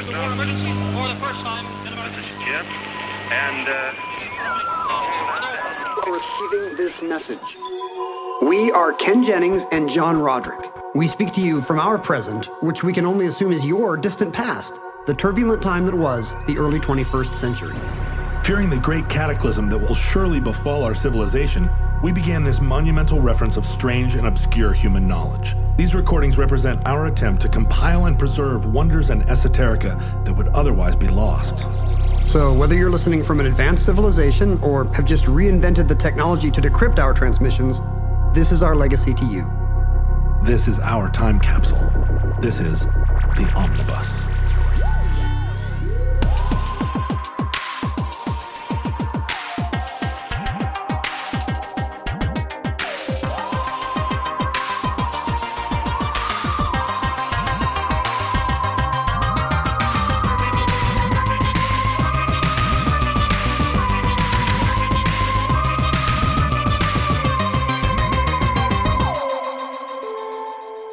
emergency for the first time in about... This is Jim, and Receiving this message. We are Ken Jennings and John Roderick. We speak to you from our present, which we can only assume is your distant past, the turbulent time that was the early 21st century. Fearing the great cataclysm that will surely befall our civilization, we began this monumental reference of strange and obscure human knowledge. These recordings represent our attempt to compile and preserve wonders and esoterica that would otherwise be lost. So whether you're listening from an advanced civilization or have just reinvented the technology to decrypt our transmissions, this is our legacy to you. This is our time capsule. This is the Omnibus.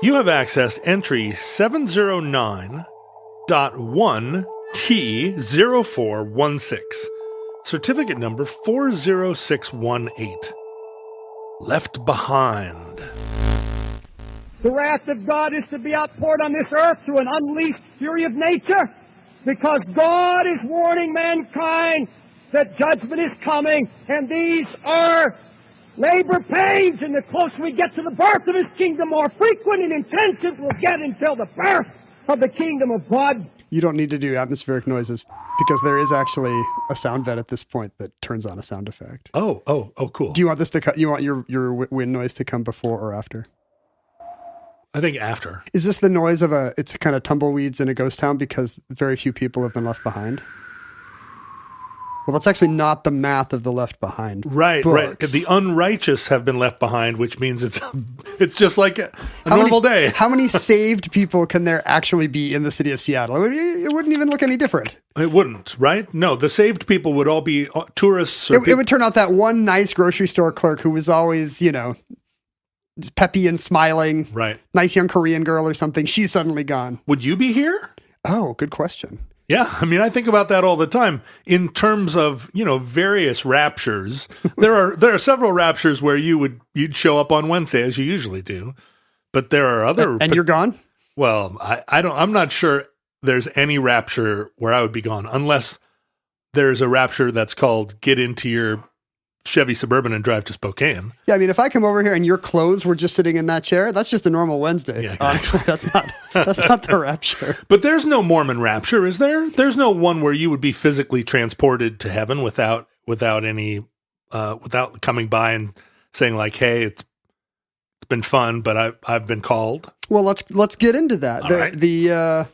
You have accessed entry 709.1T0416, certificate number 40618. Left behind. The wrath of God is to be outpoured on this earth through an unleashed fury of nature, because God is warning mankind that judgment is coming, and these are labor pains, and the closer we get to the birth of His kingdom, more frequent and intensive we'll get until the birth of the kingdom of God. You don't need to do atmospheric noises because there is actually a sound vet at this point that turns on a sound effect. Oh, cool. Do you want this to you want your wind noise to come before or after? I think after. Is this the noise of it's kind of tumbleweeds in a ghost town because very few people have been left behind? Well, that's actually not the math of the Left Behind Right. The unrighteous have been left behind, which means it's just like a normal day. How many saved people can there actually be in the city of Seattle? It wouldn't even look any different. It wouldn't, right? No, the saved people would all be tourists. It would turn out that one nice grocery store clerk who was always, just peppy and smiling, right? Nice young Korean girl or something. She's suddenly gone. Would you be here? Oh, good question. Yeah, I mean, I think about that all the time in terms of, various raptures. There are several raptures where you'd show up on Wednesday as you usually do, but there are other. And you're gone? Well, I'm not sure there's any rapture where I would be gone unless there's a rapture that's called get into your Chevy Suburban and drive to Spokane. Yeah, I mean, if I come over here and your clothes were just sitting in that chair, that's just a normal Wednesday. Yeah, exactly. Honestly, that's not the rapture. But there's no Mormon rapture, is there? There's no one where you would be physically transported to heaven without coming by and saying like, "Hey, it's been fun, but I've been called." Well, let's get into that. The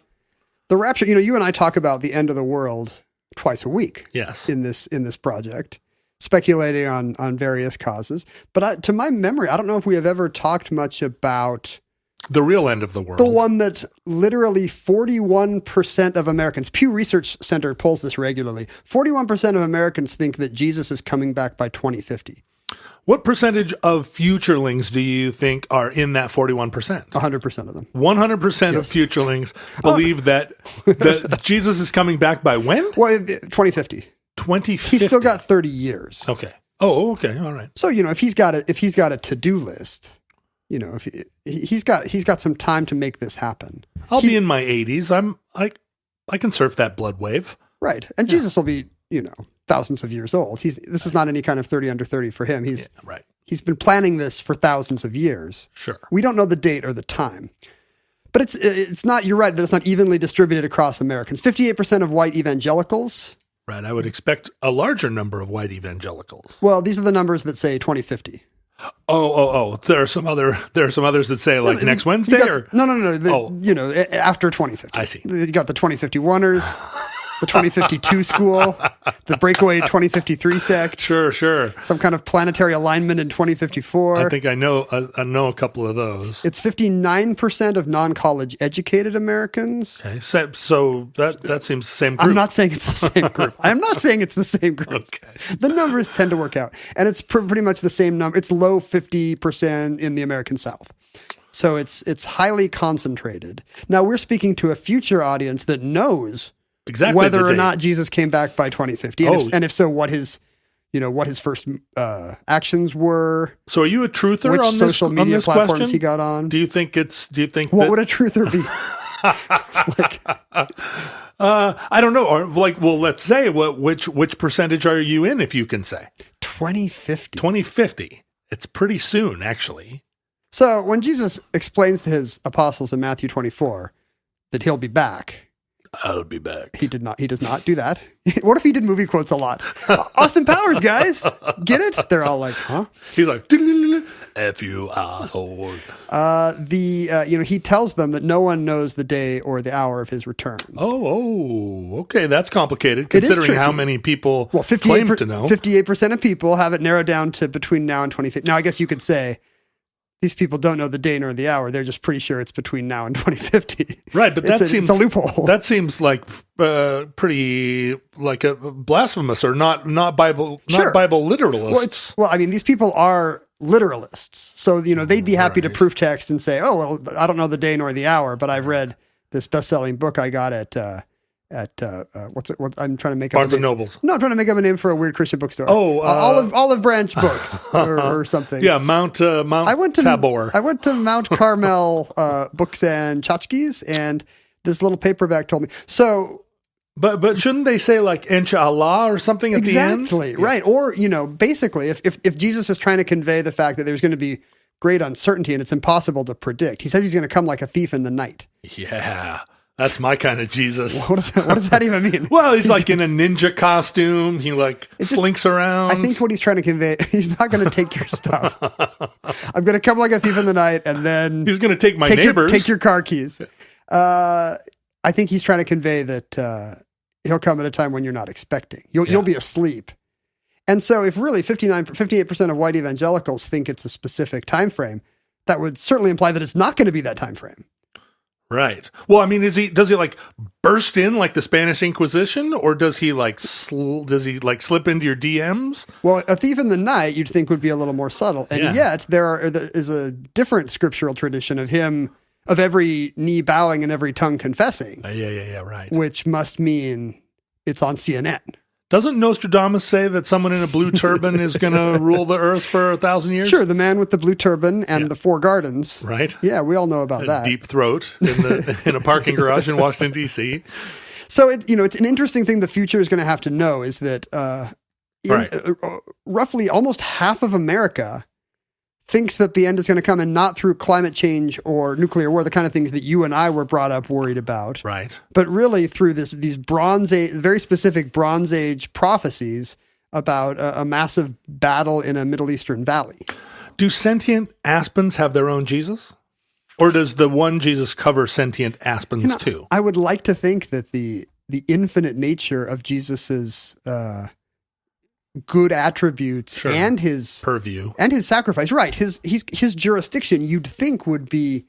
rapture. You and I talk about the end of the world twice a week. Yes. In this project. Speculating on various causes. But to my memory, I don't know if we have ever talked much about the real end of the world. The one that literally 41% of Americans, Pew Research Center polls this regularly, 41% of Americans think that Jesus is coming back by 2050. What percentage of futurelings do you think are in that 41%? 100% of them. 100% of futurelings believe that Jesus is coming back by when? Well, 2050. 2050. He's still got 30 years. Okay. Oh, okay. All right. So, if he's got a to-do list, if he's got some time to make this happen. I'll be in my 80s. I can surf that blood wave. Right. And yeah. Jesus will be, thousands of years old. This is not any kind of 30 under 30 for him. Right. He's been planning this for thousands of years. Sure. We don't know the date or the time. But it's not, you're right, but it's not evenly distributed across Americans. 58% of white evangelicals. Right. I would expect a larger number of white evangelicals. Well, these are the numbers that say 2050. Oh. There are some others that say like next Wednesday No. After 2050. I see. You got the 2051ers. The 2052 school, the breakaway 2053 sect. Sure. Some kind of planetary alignment in 2054. I think I know a couple of those. It's 59% of non-college educated Americans. Okay, so that seems the same group. I'm not saying it's the same group. Okay. The numbers tend to work out. And it's pretty much the same number. It's low 50% in the American South. So it's highly concentrated. Now we're speaking to a future audience that knows exactly whether or not Jesus came back by 2050, and if so, what his first actions were. So are you a truther which on social this, media on this platforms question? he got on? Do you think what would a truther be? I don't know. Or let's say which percentage are you in, if you can say? 2050. 2050. It's pretty soon, actually. So when Jesus explains to his apostles in Matthew 24 that he'll be back, I'll be back. He does not do that. What if he did movie quotes a lot? Austin Powers, guys, get it? They're all like, huh? He's like, F you asshole. He tells them that no one knows the day or the hour of his return. Oh, okay. That's complicated considering how many people claim to know. 58% of people have it narrowed down to between now and 2050. Now, I guess you could say these people don't know the day nor the hour. They're just pretty sure it's between now and 2050. Right, but it's a loophole. That seems like pretty like a blasphemous or not Bible literalists. Well, I mean, these people are literalists, so they'd be happy to proof text and say, "Oh, well, I don't know the day nor the hour, but I've read this best-selling book I got at what's it? What I'm trying to make up Barnes and Nobles. No, I'm trying to make up a name for a weird Christian bookstore. Oh, Olive Branch Books or something. Yeah, Mount Tabor. I went to Mount Carmel Books and Tchotchkes, and this little paperback told me so. But shouldn't they say like inshallah or something at the end? Exactly, right. Or, basically if Jesus is trying to convey the fact that there's going to be great uncertainty and it's impossible to predict, he says he's going to come like a thief in the night. Yeah. That's my kind of Jesus. What does that even mean? Well, he's like in a ninja costume. He slinks around. I think what he's trying to convey, he's not going to take your stuff. I'm going to come like a thief in the night, and then he's going to take my neighbors. Take your car keys. I think he's trying to convey that he'll come at a time when you're not expecting. You'll be asleep. And so if really 58% of white evangelicals think it's a specific time frame, that would certainly imply that it's not going to be that time frame. Right. Well, I mean, does he like burst in like the Spanish Inquisition, or does he like slip into your DMs? Well, a thief in the night you'd think would be a little more subtle, and yet there is a different scriptural tradition of him, of every knee bowing and every tongue confessing. Yeah, right. Which must mean it's on CNN. Doesn't Nostradamus say that someone in a blue turban is going to rule the earth for 1,000 years? Sure, the man with the blue turban and the four gardens. Right. Yeah, we all know about that. Deep throat in a parking garage in Washington, D.C. So, it's an interesting thing the future is going to have to know is that roughly almost half of America thinks that the end is going to come, and not through climate change or nuclear war, the kind of things that you and I were brought up worried about. Right. But really through these Bronze Age, very specific Bronze Age prophecies about a massive battle in a Middle Eastern valley. Do sentient aspens have their own Jesus? Or does the one Jesus cover sentient aspens too? I would like to think that the infinite nature of Jesus's good attributes and his purview and his sacrifice, right? His jurisdiction, you'd think would be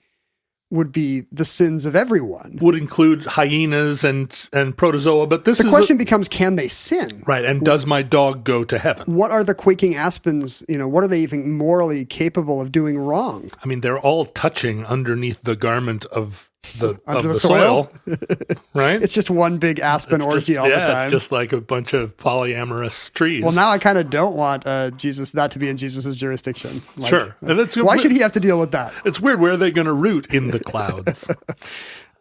the sins of everyone. Would include hyenas and protozoa, but the question becomes: can they sin? Right, and does my dog go to heaven? What are the quaking aspens? What are they even morally capable of doing wrong? I mean, they're all touching underneath the garment of the soil. Right? It's just one big aspen orgy all the time. It's just like a bunch of polyamorous trees. Well, now I kind of don't want Jesus not to be in Jesus's jurisdiction. Sure. Why should he have to deal with that? It's weird. Where are they going to root in the clouds?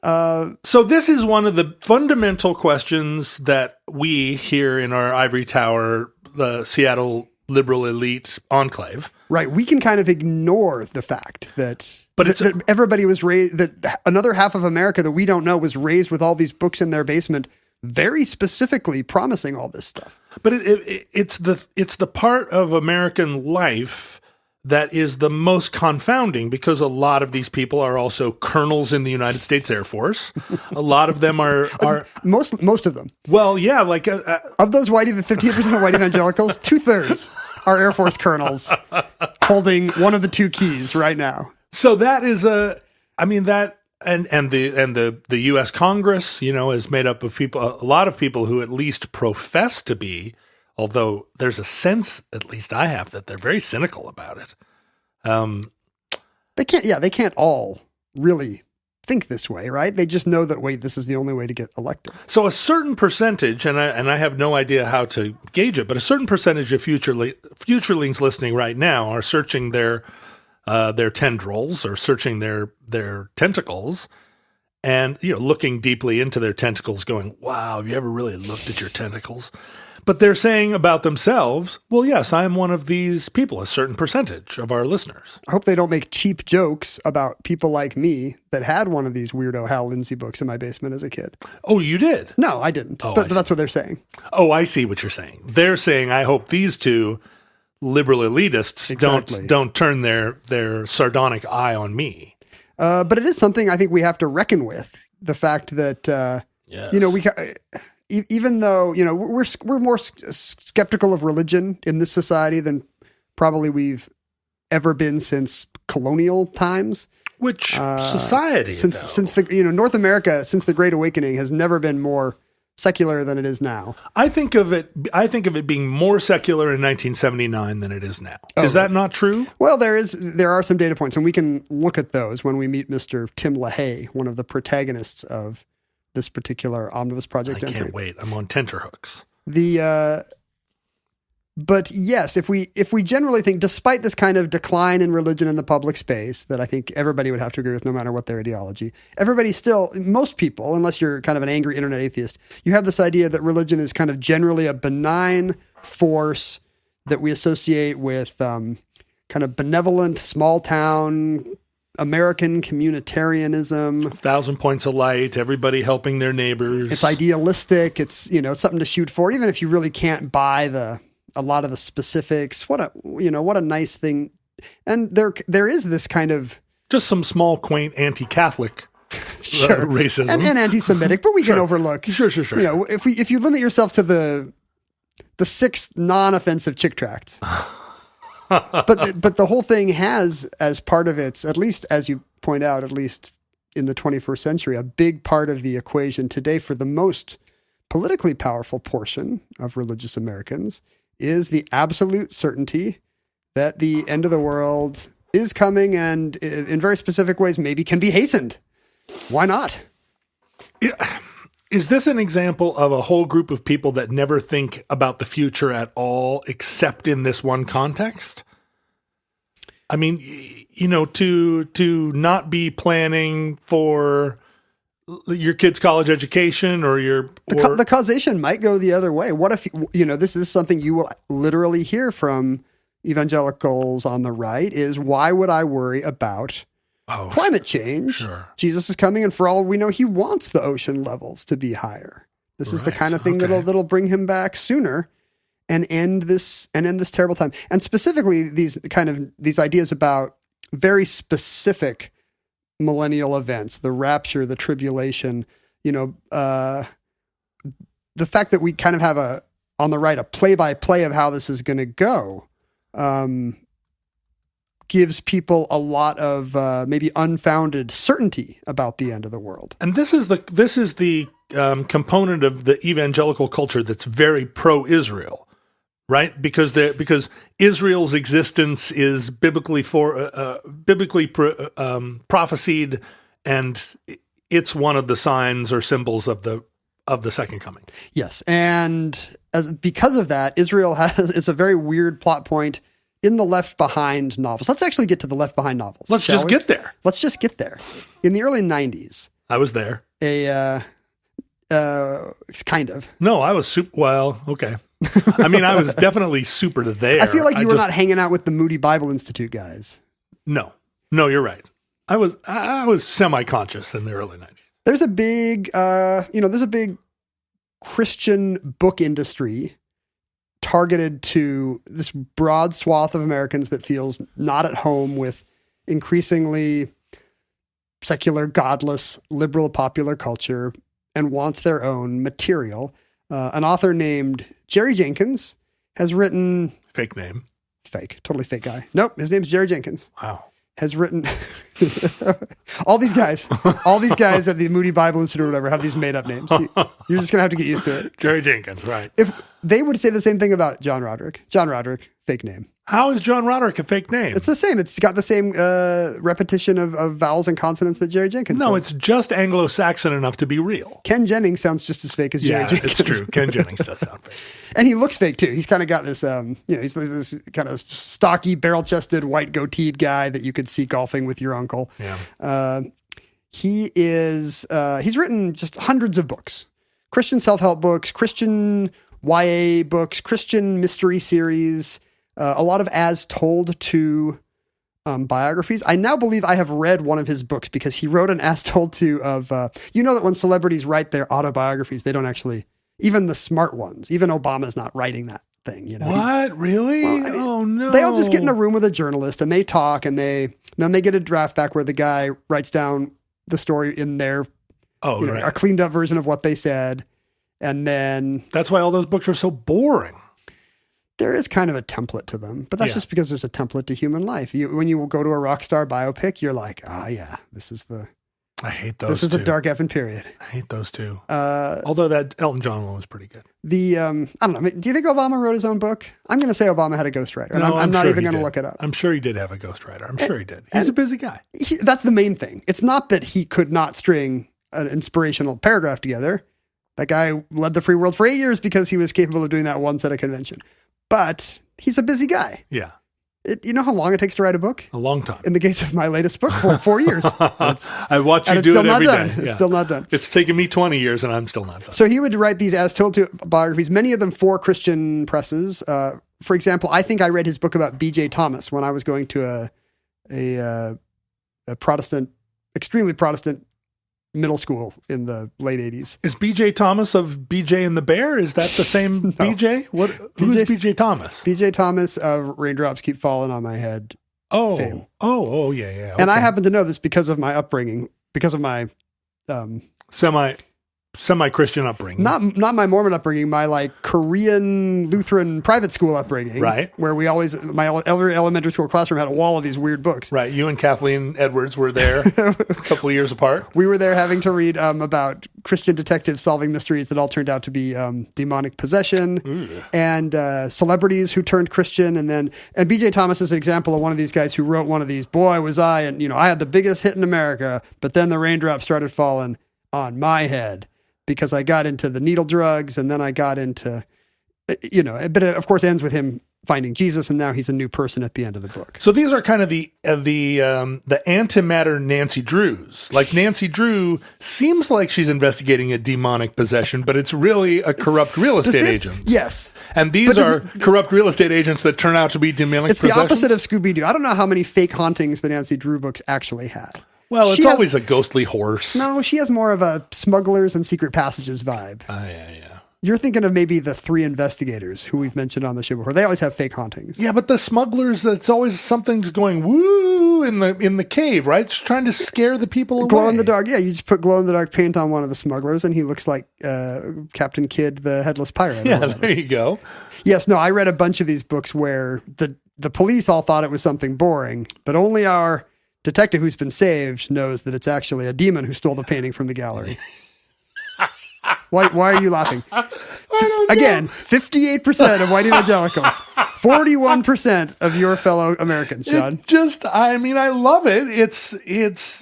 So this is one of the fundamental questions that we here in our ivory tower, the Seattle liberal elite enclave. Right. We can kind of ignore the fact that that everybody was raised, that another half of America that we don't know was raised with all these books in their basement, very specifically promising all this stuff. But it's the part of American life that is the most confounding, because a lot of these people are also colonels in the United States Air Force. A lot of them are most of them. Well, yeah, like of those 58% of white evangelicals, 2/3 are Air Force colonels holding one of the two keys right now. So that is the U.S. Congress, is made up of people, a lot of people who at least profess to be, although there's a sense, at least I have, that they're very cynical about it. They can't all really think this way, right? They just know that, wait, this is the only way to get elected. So a certain percentage, and I have no idea how to gauge it, but a certain percentage of futurelings listening right now are searching their tendrils or searching their tentacles, and looking deeply into their tentacles, going, "Wow, have you ever really looked at your tentacles?" But they're saying about themselves, well, yes, I am one of these people, a certain percentage of our listeners. I hope they don't make cheap jokes about people like me that had one of these weirdo Hal Lindsey books in my basement as a kid. Oh, you did? No, I didn't. But that's what they're saying. Oh, I see what you're saying. They're saying, I hope these two liberal elitists don't turn their sardonic eye on me. But it is something I think we have to reckon with. The fact that, yes. Even though, we're more skeptical of religion in this society than probably we've ever been since colonial times. Which society? Since the North America, since the Great Awakening, has never been more secular than it is now. I think of it being more secular in 1979 than it is now. Is that not true? Well, there are some data points, and we can look at those when we meet Mr. Tim LaHaye, one of the protagonists of this particular Omnibus Project entry. I can't wait. I'm on tenterhooks. But yes, if we generally think, despite this kind of decline in religion in the public space that I think everybody would have to agree with no matter what their ideology, most people, unless you're kind of an angry internet atheist, you have this idea that religion is kind of generally a benign force that we associate with kind of benevolent, small town, American communitarianism. 1,000 points of light, everybody helping their neighbors. It's idealistic. It's, it's something to shoot for, even if you really can't buy a lot of the specifics. What a nice thing. And there is this kind of just some small, quaint anti-Catholic racism and anti-Semitic, but we can overlook. Sure. If you limit yourself to the 6 non-offensive chick tracts. But the whole thing has, as part of its, at least as you point out, at least in the 21st century, a big part of the equation today for the most politically powerful portion of religious Americans is the absolute certainty that the end of the world is coming and in very specific ways maybe can be hastened. Why not? Is this an example of a whole group of people that never think about the future at all, except in this one context? I mean, to not be planning for your kid's college education or the causation might go the other way. What if, this is something you will literally hear from evangelicals on the right is, why would I worry about climate change? Sure. Jesus is coming, and for all we know, he wants the ocean levels to be higher. This is the kind of thing that'll bring him back sooner and end this terrible time. And specifically, these ideas about very specific millennial events, the rapture, the tribulation. The fact that we kind of have on the right a play-by-play of how this is going to go. Gives people a lot of maybe unfounded certainty about the end of the world. And this is the component of the evangelical culture that's very pro-Israel, right? Because Israel's existence is biblically prophesied, and it's one of the signs or symbols of the second coming. Yes, and because of that, Israel is a very weird plot point in the Left Behind novels. Let's actually get to the Left Behind novels. Let's just get there. Let's just get there. In the early 90s. I was there. Kind of. No, I was okay. I mean, I was definitely super there. I feel like you were not hanging out with the Moody Bible Institute guys. No, you're right. I was semi-conscious in the early 90s. There's a big Christian book industry targeted to this broad swath of Americans that feels not at home with increasingly secular, godless, liberal popular culture and wants their own material. An author named Jerry Jenkins has written... Fake name. Fake. Totally fake guy. Nope. His name's Jerry Jenkins. Wow. Has written... all these guys at the Moody Bible Institute or whatever have these made up names. You're just going to have to get used to it. Jerry Jenkins, right. If they would say the same thing about John Roderick. John Roderick, fake name. How is John Roderick a fake name? It's the same. It's got the same repetition of vowels and consonants that Jerry Jenkins does. No, it's just Anglo-Saxon enough to be real. Ken Jennings sounds just as fake as Jerry Jenkins. Yeah, it's true. Ken Jennings does sound fake. And he looks fake too. He's kind of got this, he's this kind of stocky, barrel-chested, white goateed guy that you could see golfing with your uncle. Yeah. He's written just hundreds of books, Christian self-help books, Christian YA books, Christian mystery series, a lot of as told to biographies. I now believe I have read one of his books because he wrote an as told to of, that when celebrities write their autobiographies, they don't actually, even the smart ones, even Obama's not writing that thing, What? Really? Well, oh no. They all just get in a room with a journalist and they talk and then they get a draft back where the guy writes down the story in their, right. a cleaned up version of what they said. And then that's why all those books are so boring. There is kind of a template to them, but that's just because there's a template to human life. When you go to a rock star biopic, you're like, this is I hate those. This is a dark effing period. I hate those too. Although that Elton John one was pretty good. I don't know. Do you think Obama wrote his own book? I'm going to say Obama had a ghostwriter. No, I'm not even going to look it up. I'm sure he did have a ghostwriter. I'm sure he did. He's a busy guy. That's the main thing. It's not that he could not string an inspirational paragraph together. That guy led the free world for 8 years because he was capable of doing that one set of convention. But he's a busy guy. Yeah. You know how long it takes to write a book? A long time. In the case of my latest book, 4 years. I watch you do it every day. It's still not done. It's taken me 20 years and I'm still not done. So he would write these as told to biographies, many of them for Christian presses. For example, I think I read his book about B.J. Thomas when I was going to a Protestant, extremely Protestant middle school in the late 80s. Is B.J. Thomas of BJ and the Bear? Is that the same No. BJ? Who's B.J. Thomas? B.J. Thomas of Raindrops Keep Falling on My Head. Oh, fame. Yeah. Okay. And I happen to know this because of my upbringing, because of my semi-Christian upbringing. not my Mormon upbringing, my Korean Lutheran private school upbringing. Right. Where my elementary school classroom had a wall of these weird books. Right. You and Kathleen Edwards were there a couple of years apart. We were there having to read about Christian detectives solving mysteries that all turned out to be demonic possession and celebrities who turned Christian. And B.J. Thomas is an example of one of these guys who wrote one of these, boy, was I, and I had the biggest hit in America, but then the raindrops started falling on my head. Because I got into the needle drugs and then I got into, but it of course ends with him finding Jesus and now he's a new person at the end of the book. So these are kind of the antimatter Nancy Drews. Like Nancy Drew seems like she's investigating a demonic possession, but it's really a corrupt real estate agent. Yes. And these are corrupt real estate agents that turn out to be demonic possessions. It's the opposite of Scooby-Doo. I don't know how many fake hauntings the Nancy Drew books actually had. Well, it's always a ghostly horse. No, she has more of a Smugglers and Secret Passages vibe. Yeah. You're thinking of maybe the 3 investigators who we've mentioned on the show before. They always have fake hauntings. Yeah, but the smugglers, it's always something's going woo in the cave, right? It's trying to scare the people away. Glow in the dark. Yeah, you just put glow in the dark paint on one of the smugglers and he looks like Captain Kidd, the headless pirate. Yeah, there you go. Yes, no, I read a bunch of these books where the police all thought it was something boring, but only our detective who's been saved knows that it's actually a demon who stole the painting from the gallery. Why are you laughing? Again, 58% of white evangelicals, 41% of your fellow Americans, John. I love it.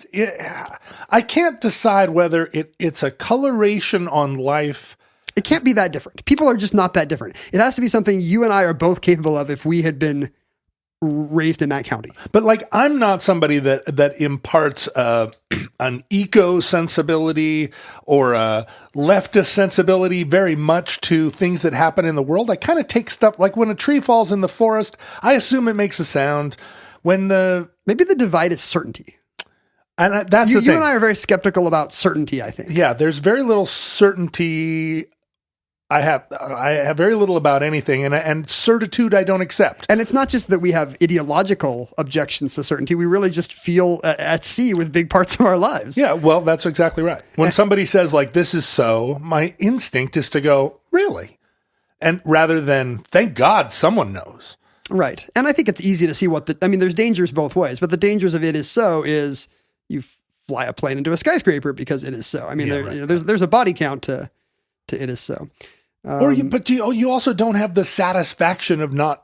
I can't decide whether it's a coloration on life. It can't be that different. People are just not that different. It has to be something you and I are both capable of if we had been raised in that county. But I'm not somebody that imparts an eco sensibility or a leftist sensibility very much to things that happen in the world. I kind of take stuff like when a tree falls in the forest, I assume it makes a sound. Maybe the divide is certainty. And that's the thing. You and I are very skeptical about certainty, I think. Yeah, there's very little certainty. I have very little about anything, and certitude I don't accept. And it's not just that we have ideological objections to certainty. We really just feel at sea with big parts of our lives. Yeah, well, that's exactly right. When somebody says, this is so, my instinct is to go, really? And rather than, thank God someone knows. Right. And I think it's easy to see there's dangers both ways, but the dangers of it is you fly a plane into a skyscraper because it is so. There's a body count to it is so. But you also don't have the satisfaction of not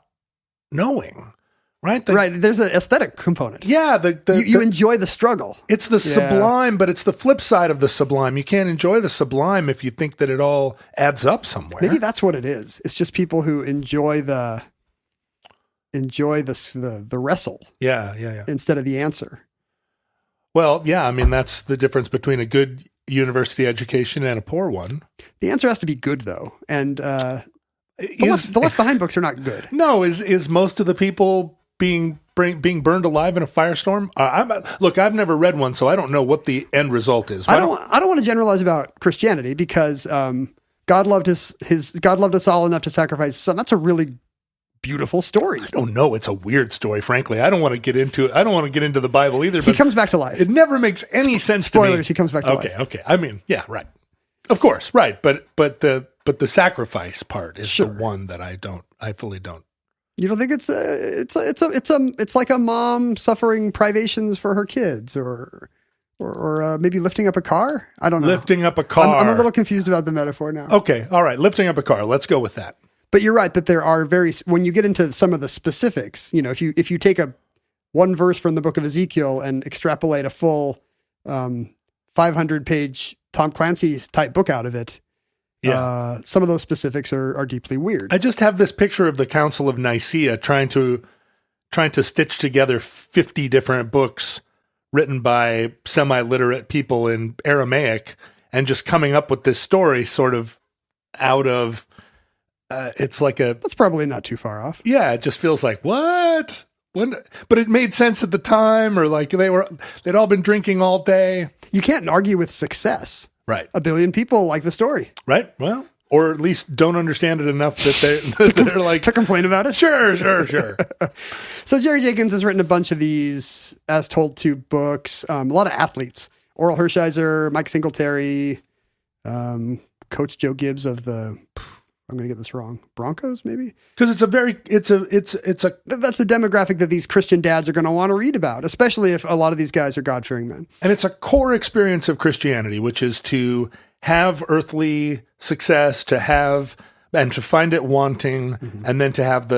knowing, right? Right. There's an aesthetic component. Yeah. You enjoy the struggle. It's the sublime, but it's the flip side of the sublime. You can't enjoy the sublime if you think that it all adds up somewhere. Maybe that's what it is. It's just people who enjoy the wrestle. Yeah. Instead of the answer. Well, yeah. I mean, that's the difference between a good university education and a poor one. The answer has to be good, though. And the Left Behind books are not good. No, is most of the people being burned alive in a firestorm? Look, I've never read one, so I don't know what the end result is. I don't want to generalize about Christianity because God loved us all enough to sacrifice his son. That's a really beautiful story. I don't know. It's a weird story, frankly. I don't want to get into the Bible either. He comes back to life. It never makes any sense to me. Spoilers. He comes back to life. Okay. I mean, yeah, right. Of course, right. But the sacrifice part is the one that I fully don't. You don't think it's like a mom suffering privations for her kids, or maybe lifting up a car? I don't know. Lifting up a car. I'm a little confused about the metaphor now. Okay, all right. Lifting up a car. Let's go with that. But you're right that there are when you get into some of the specifics, if you take one verse from the book of Ezekiel and extrapolate a full 500-page Tom Clancy's type book out of it, some of those specifics are deeply weird. I just have this picture of the Council of Nicaea trying to stitch together 50 different books written by semi-literate people in Aramaic and just coming up with this story sort of out of it's like that's probably not too far off. Yeah, it just feels like what? But it made sense at the time, or like they'd all been drinking all day. You can't argue with success. Right. 1 billion people like the story. Right. Well, or at least don't understand it enough that they're like to complain about it. Sure. So Jerry Jenkins has written a bunch of these As Told To books. A lot of athletes: Oral Hershiser, Mike Singletary, Coach Joe Gibbs of the. I'm going to get this wrong. Broncos, maybe? Because it's a that's the demographic that these Christian dads are going to want to read about, especially if a lot of these guys are God-fearing men. And it's a core experience of Christianity, which is to have earthly success, and to find it wanting, and then to have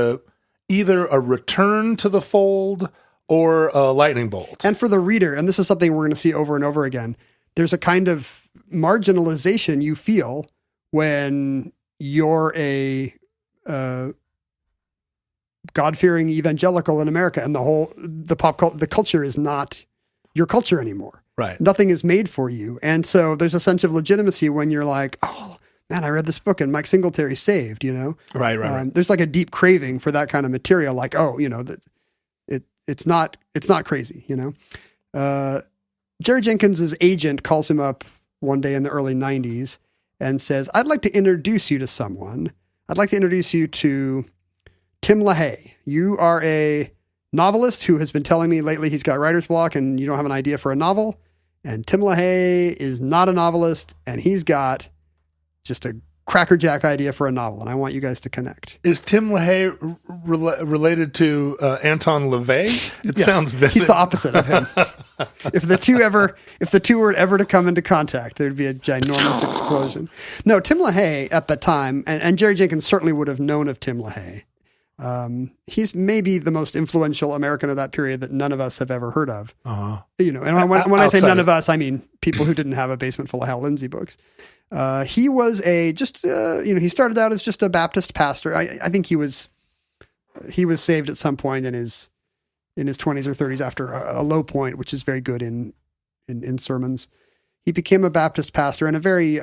either a return to the fold or a lightning bolt. And for the reader, and this is something we're going to see over and over again, there's a kind of marginalization you feel when you're a God-fearing evangelical in America, and the culture is not your culture anymore. Right. Nothing is made for you. And so there's a sense of legitimacy when you're like, oh, man, I read this book and Mike Singletary saved, Right. There's like a deep craving for that kind of material. Like, it's not crazy, Jerry Jenkins' agent calls him up one day in the early 90s and says, I'd like to introduce you to someone. I'd like to introduce you to Tim LaHaye. You are a novelist who has been telling me lately he's got writer's block and you don't have an idea for a novel. And Tim LaHaye is not a novelist, and he's got just a crackerjack idea for a novel, and I want you guys to connect. Is Tim LaHaye related to Anton LaVey? Yes, sounds very... He's the opposite of him. If the two were ever to come into contact, there'd be a ginormous explosion. No, Tim LaHaye at the time, and Jerry Jenkins certainly would have known of Tim LaHaye. He's maybe the most influential American of that period that none of us have ever heard of. Uh-huh. And when I say none of us, I mean people who didn't have a basement full of Hal Lindsey books. He was he started out as just a Baptist pastor. I think he was saved at some point in his 20s or 30s after a low point, which is very good in sermons. He became a Baptist pastor and a very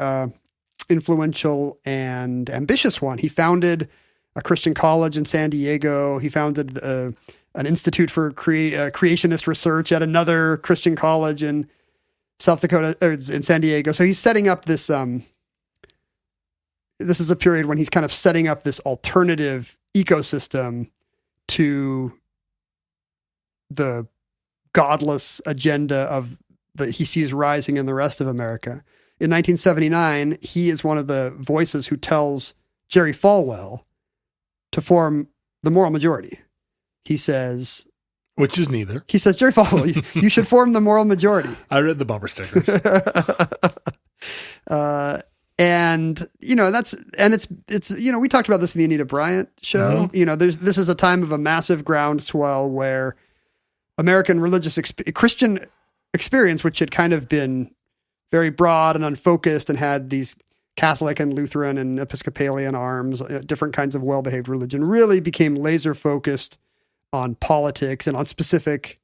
influential and ambitious one. He founded a Christian college in San Diego. He founded an institute for creationist research at another Christian college in South Dakota, or in San Diego. So he's setting up this, this is a period when he's kind of setting up this alternative ecosystem to the godless agenda that he sees rising in the rest of America. In 1979, he is one of the voices who tells Jerry Falwell to form the moral majority. He says... Which is neither. He says, Jerry Falwell, you should form the moral majority. I read the bumper stickers. And, it's, we talked about this in the Anita Bryant show. Mm-hmm. This is a time of a massive groundswell where American religious Christian experience, which had kind of been very broad and unfocused and had these Catholic and Lutheran and Episcopalian arms, different kinds of well-behaved religion, really became laser focused on politics and on specific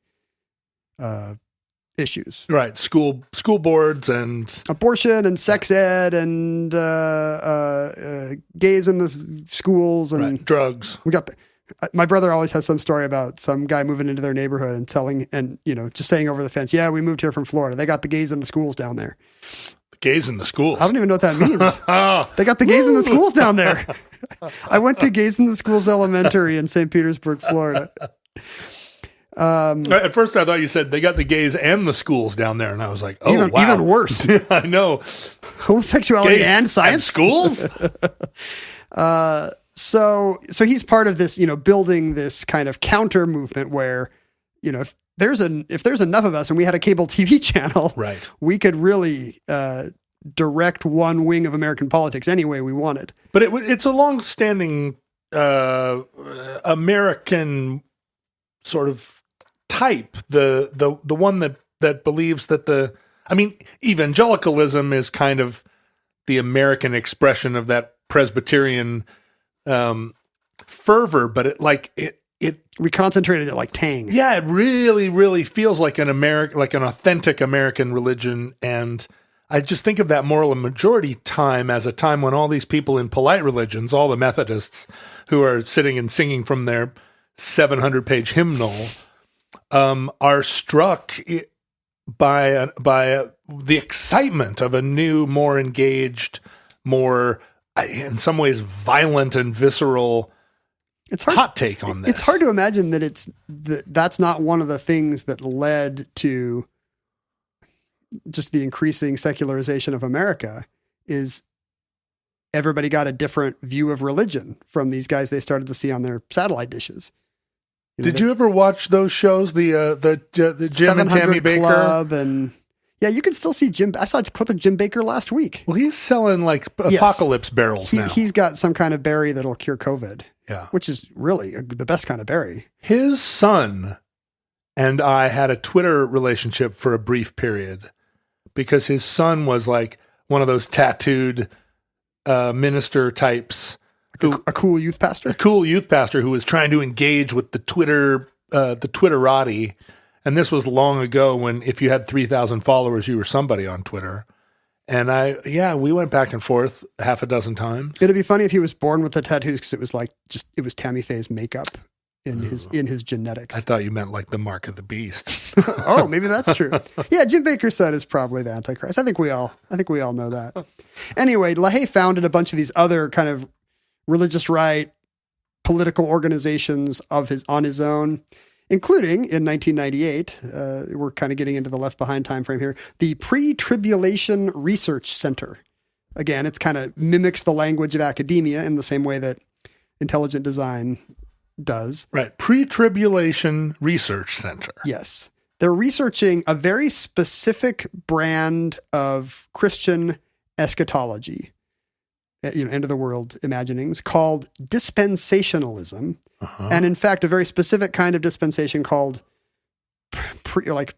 issues. Right. School boards and abortion and sex ed and gays in the schools and drugs. We got my brother always has some story about some guy moving into their neighborhood and just saying over the fence, yeah, we moved here from Florida. They got the gays in the schools down there. Gays in the schools. I don't even know what that means. They got the gays in the schools down there. I went to Gays in the Schools Elementary in St. Petersburg, Florida. At first I thought you said they got the gays and the schools down there, and I was like, oh, wow. Even worse. I know. Homosexuality gays and science. Schools? So he's part of this, building this kind of counter movement where, if there's enough of us and we had a cable TV channel, right, we could really direct one wing of American politics any way we wanted. But it's a long-standing American sort of type, the one that believes that evangelicalism is kind of the American expression of that Presbyterian fervor, but we concentrated it like Tang. Yeah, it really, really feels like an authentic American religion. And I just think of that moral majority time as a time when all these people in polite religions, all the Methodists who are sitting and singing from their 700-page hymnal, are struck by the excitement of a new, more engaged, more, in some ways, violent and visceral hot take on this. It's hard to imagine that that's not one of the things that led to just the increasing secularization of America. Is everybody got a different view of religion from these guys they started to see on their satellite dishes. Did you ever watch those shows? The Jim and Tammy Baker Club, and yeah, you can still see Jim. I saw a clip of Jim Baker last week. Well, he's selling like apocalypse barrels now. He's got some kind of berry that'll cure COVID. Yeah, which is really the best kind of berry. His son and I had a Twitter relationship for a brief period because his son was like one of those tattooed minister types. A cool youth pastor? A cool youth pastor who was trying to engage with the Twitterati. And this was long ago when if you had 3,000 followers, you were somebody on Twitter. And we went back and forth half a dozen times. It'd be funny if he was born with the tattoos because it was it was Tammy Faye's makeup in his genetics. I thought you meant like the mark of the beast. Oh, maybe that's true. Yeah, Jim Baker's son is probably the Antichrist. I think we all know that. Anyway, LaHaye founded a bunch of these other kind of religious right political organizations on his own, including in 1998, we're kind of getting into the Left Behind time frame here, the Pre-Tribulation Research Center. Again, it's kind of mimics the language of academia in the same way that intelligent design does. Right. Pre-Tribulation Research Center. Yes. They're researching a very specific brand of Christian eschatology, end of the world imaginings, called dispensationalism. Uh-huh. And in fact, a very specific kind of dispensation called millennial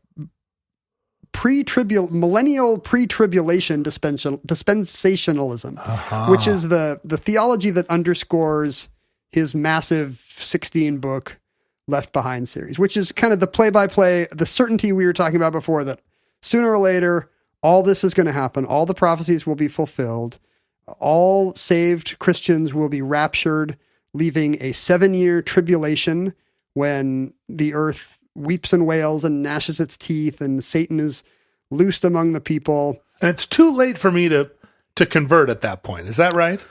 pre-tribulation dispensationalism, uh-huh. which is the theology that underscores his massive 16-book Left Behind series, which is kind of the play-by-play, the certainty we were talking about before, that sooner or later, all this is going to happen. All the prophecies will be fulfilled. All saved Christians will be raptured, leaving a 7-year tribulation when the earth weeps and wails and gnashes its teeth and Satan is loosed among the people. And it's too late for me to convert at that point. Is that right?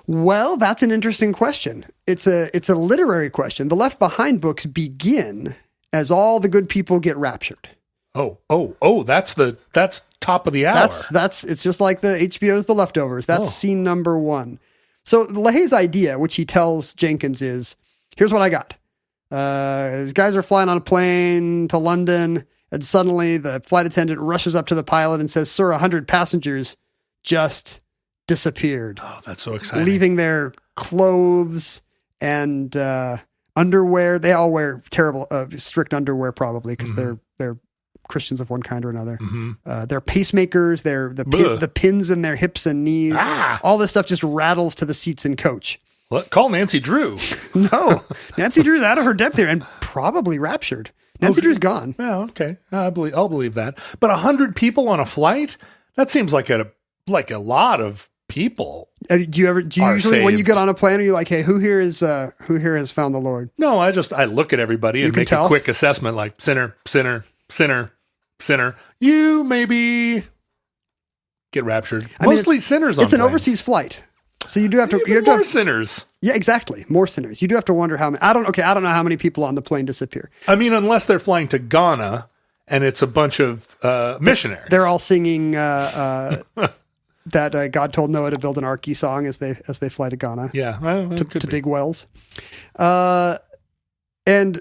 Well, that's an interesting question. It's a literary question. The Left Behind books begin as all the good people get raptured. Oh, that's top of the hour. It's just like the HBO's The Leftovers. That's scene number 1. So LaHaye's idea, which he tells Jenkins, is, here's what I got. These guys are flying on a plane to London, and suddenly the flight attendant rushes up to the pilot and says, "Sir, 100 passengers just disappeared. Oh, that's so exciting. Leaving their clothes and underwear. They all wear terrible, strict underwear probably because they're Christians of one kind or another. Their pacemakers, the pins in their hips and knees. All this stuff just rattles to the seats in coach. Well, call Nancy Drew. No, Nancy Drew's out of her depth here and probably raptured. Nancy Drew's gone. Yeah, okay. I'll believe that. But 100 people on a flight? That seems like a lot of people. Do you usually saved. when you get on a plane, are you like, hey, who here has found the Lord? No, I look at everybody and make a quick assessment, like sinner, sinner, sinner, sinner. You maybe get raptured. Mostly sinners on It's an planes. overseas flight. So you do have to. Even more sinners. Yeah, exactly. More sinners. You do have to wonder how many. I don't know how many people on the plane disappear. I mean, unless they're flying to Ghana and it's a bunch of missionaries. They're all singing that God told Noah to build an arky song as they fly to Ghana. Yeah, well, to dig wells. And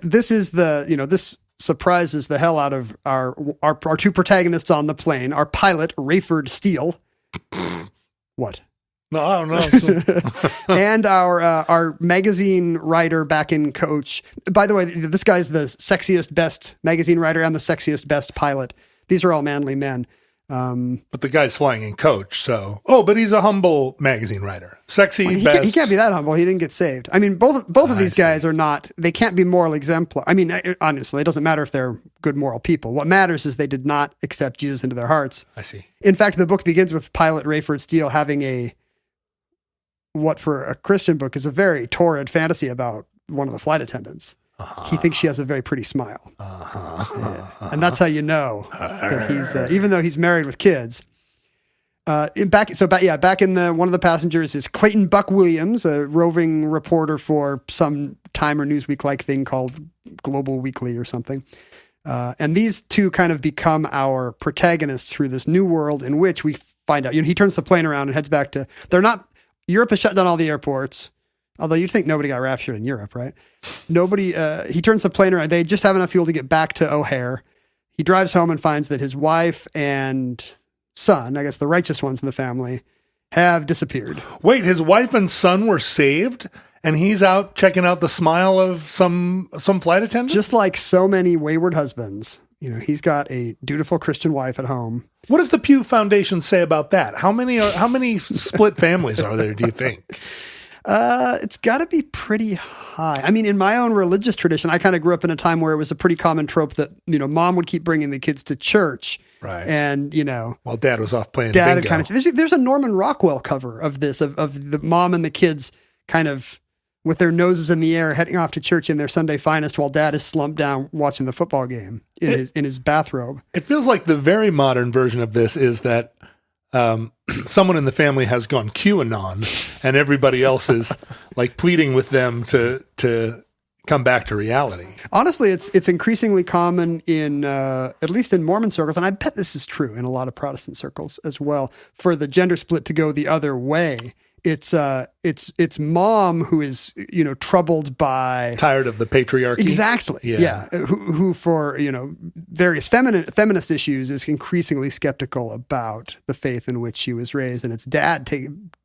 this is this surprises the hell out of our two protagonists on the plane. Our pilot, Rayford Steele. What? No, I don't know. And our magazine writer back in coach. By the way, this guy's the sexiest, best magazine writer and the sexiest, best pilot. These are all manly men. But the guy's flying in coach, so... Oh, but he's a humble magazine writer. Sexy, best... He can't be that humble. He didn't get saved. I mean, both of these guys are not... They can't be moral exemplar. I mean, honestly, it doesn't matter if they're good moral people. What matters is they did not accept Jesus into their hearts. I see. In fact, the book begins with pilot Rayford Steele having what for a Christian book is a very torrid fantasy about one of the flight attendants. He thinks she has a very pretty smile. And that's how you know that he's, even though he's married with kids. Back in one of the passengers is Clayton Buck Williams, a roving reporter for some Time or Newsweek-like thing called Global Weekly or something. And these two kind of become our protagonists through this new world in which we find out, he turns the plane around and heads back to, Europe has shut down all the airports. Although you'd think nobody got raptured in Europe, right? Nobody, he turns the plane around. They just have enough fuel to get back to O'Hare. He drives home and finds that his wife and son, I guess the righteous ones in the family, have disappeared. Wait, his wife and son were saved and he's out checking out the smile of some flight attendant? Just like so many wayward husbands, he's got a dutiful Christian wife at home. What does the Pew Foundation say about that? How many split families are there, do you think? It's got to be pretty high. I mean, in my own religious tradition, I kind of grew up in a time where it was a pretty common trope that, mom would keep bringing the kids to church. Right. And, while dad was off playing dad bingo. There's a Norman Rockwell cover of this, of the mom and the kids kind of with their noses in the air heading off to church in their Sunday finest while dad is slumped down watching the football game in his bathrobe. It feels like the very modern version of this is that someone in the family has gone QAnon and everybody else is like pleading with them to come back to reality. Honestly, it's increasingly common in at least in Mormon circles, and I bet this is true in a lot of Protestant circles as well, for the gender split to go the other way. It's mom who is troubled by, tired of the patriarchy. Exactly. Yeah. Who for various feminist issues is increasingly skeptical about the faith in which she was raised, and it's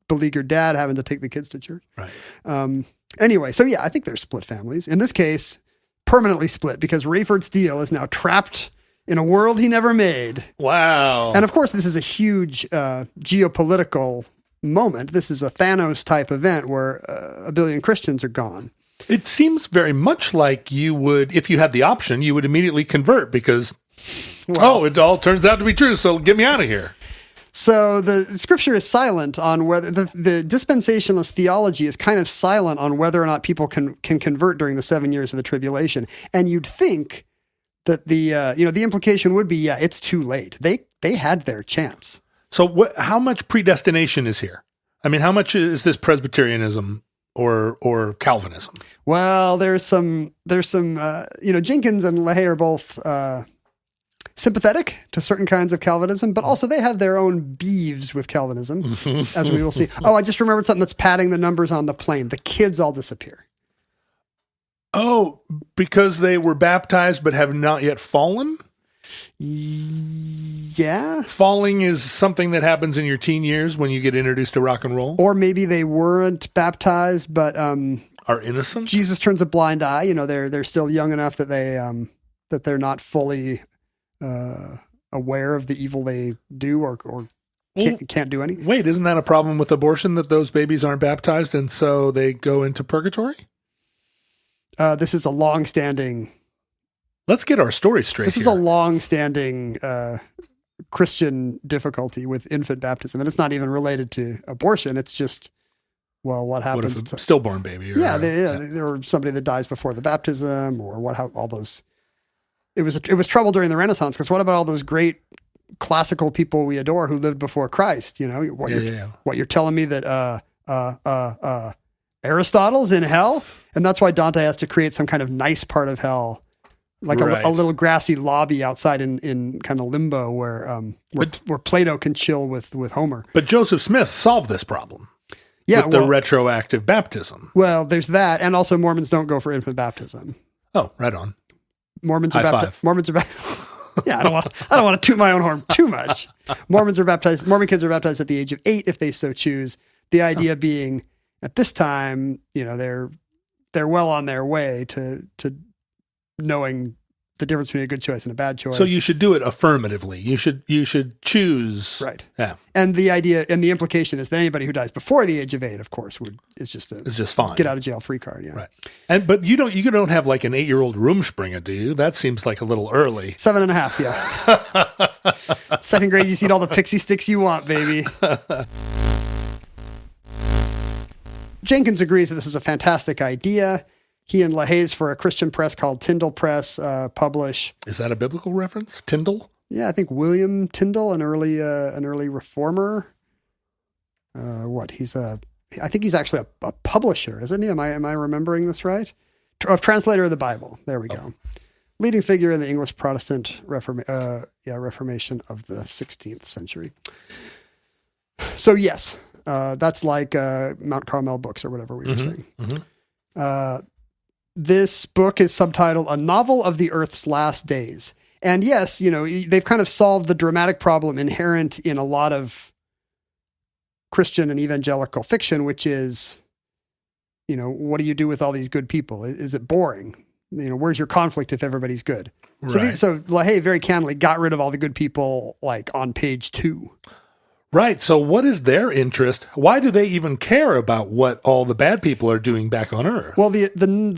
beleaguered dad having to take the kids to church. Right. Anyway, so yeah, I think they're split families. In this case, permanently split because Rayford Steele is now trapped in a world he never made. Wow. And of course, this is a huge geopolitical moment. This is a Thanos type event where a billion Christians are gone. It seems very much like you would, if you had the option, you would immediately convert because, it all turns out to be true, so get me out of here. So the scripture is silent on whether the dispensationalist theology is kind of silent on whether or not people can convert during the 7 years of the tribulation. And you'd think that the implication would be, it's too late. They had their chance. So how much predestination is here? I mean, how much is this Presbyterianism or Calvinism? Well, there's some Jenkins and LaHaye are both sympathetic to certain kinds of Calvinism, but also they have their own beeves with Calvinism, as we will see. Oh, I just remembered something that's padding the numbers on the plane. The kids all disappear. Oh, because they were baptized but have not yet fallen? Yeah. Falling is something that happens in your teen years when you get introduced to rock and roll. Or maybe they weren't baptized, but Are innocent? Jesus turns a blind eye. You know, they're still young enough that they're not fully aware of the evil they do or can't do any. Wait, isn't that a problem with abortion, that those babies aren't baptized and so they go into purgatory? This is a long-standing... Let's get our story straight This here. is a long-standing Christian difficulty with infant baptism, and it's not even related to abortion. It's just, well, what happens What if a to stillborn baby? Or, or somebody that dies before the baptism, or all those. It was trouble during the Renaissance, because what about all those great classical people we adore who lived before Christ? You know, what you're telling me that Aristotle's in hell, and that's why Dante has to create some kind of nice part of hell. Like a little grassy lobby outside in kind of limbo where Plato can chill with Homer. But Joseph Smith solved this problem. Yeah, with the retroactive baptism. Well, there's that, and also Mormons don't go for infant baptism. Oh, right on. Mormons are baptized. Yeah, I don't want to toot my own horn too much. Mormon kids are baptized at the age of 8 if they so choose. The idea being, at this time, you know, they're well on their way to knowing the difference between a good choice and a bad choice. So you should do it affirmatively. You should choose. Right. Yeah. And the idea and the implication is that anybody who dies before the age of 8, of course, is just fine. Get out of jail free card. Yeah. Right. But you don't have like an 8-year-old Rumspringa, do you? That seems like a little early. 7.5. Yeah. Second grade, you eat all the pixie sticks you want, baby. Jenkins agrees that this is a fantastic idea. He and LaHaye's, for a Christian press called Tyndale Press, publish. Is that a biblical reference? Tyndale? Yeah, I think William Tyndale, an early reformer. I think he's actually a publisher, isn't he? Am I remembering this right? A translator of the Bible. There we go. Leading figure in the English Protestant Reformation of the 16th century. So yes, that's like Mount Carmel books or whatever we were saying. Mm-hmm. This book is subtitled A Novel of the Earth's Last Days. And yes, you know, they've kind of solved the dramatic problem inherent in a lot of Christian and evangelical fiction, which is, you know, what do you do with all these good people? Is it boring? You know, where's your conflict if everybody's good? Right. So LaHaye very candidly got rid of all the good people, like on page 2. Right. So what is their interest? Why do they even care about what all the bad people are doing back on Earth? Well, the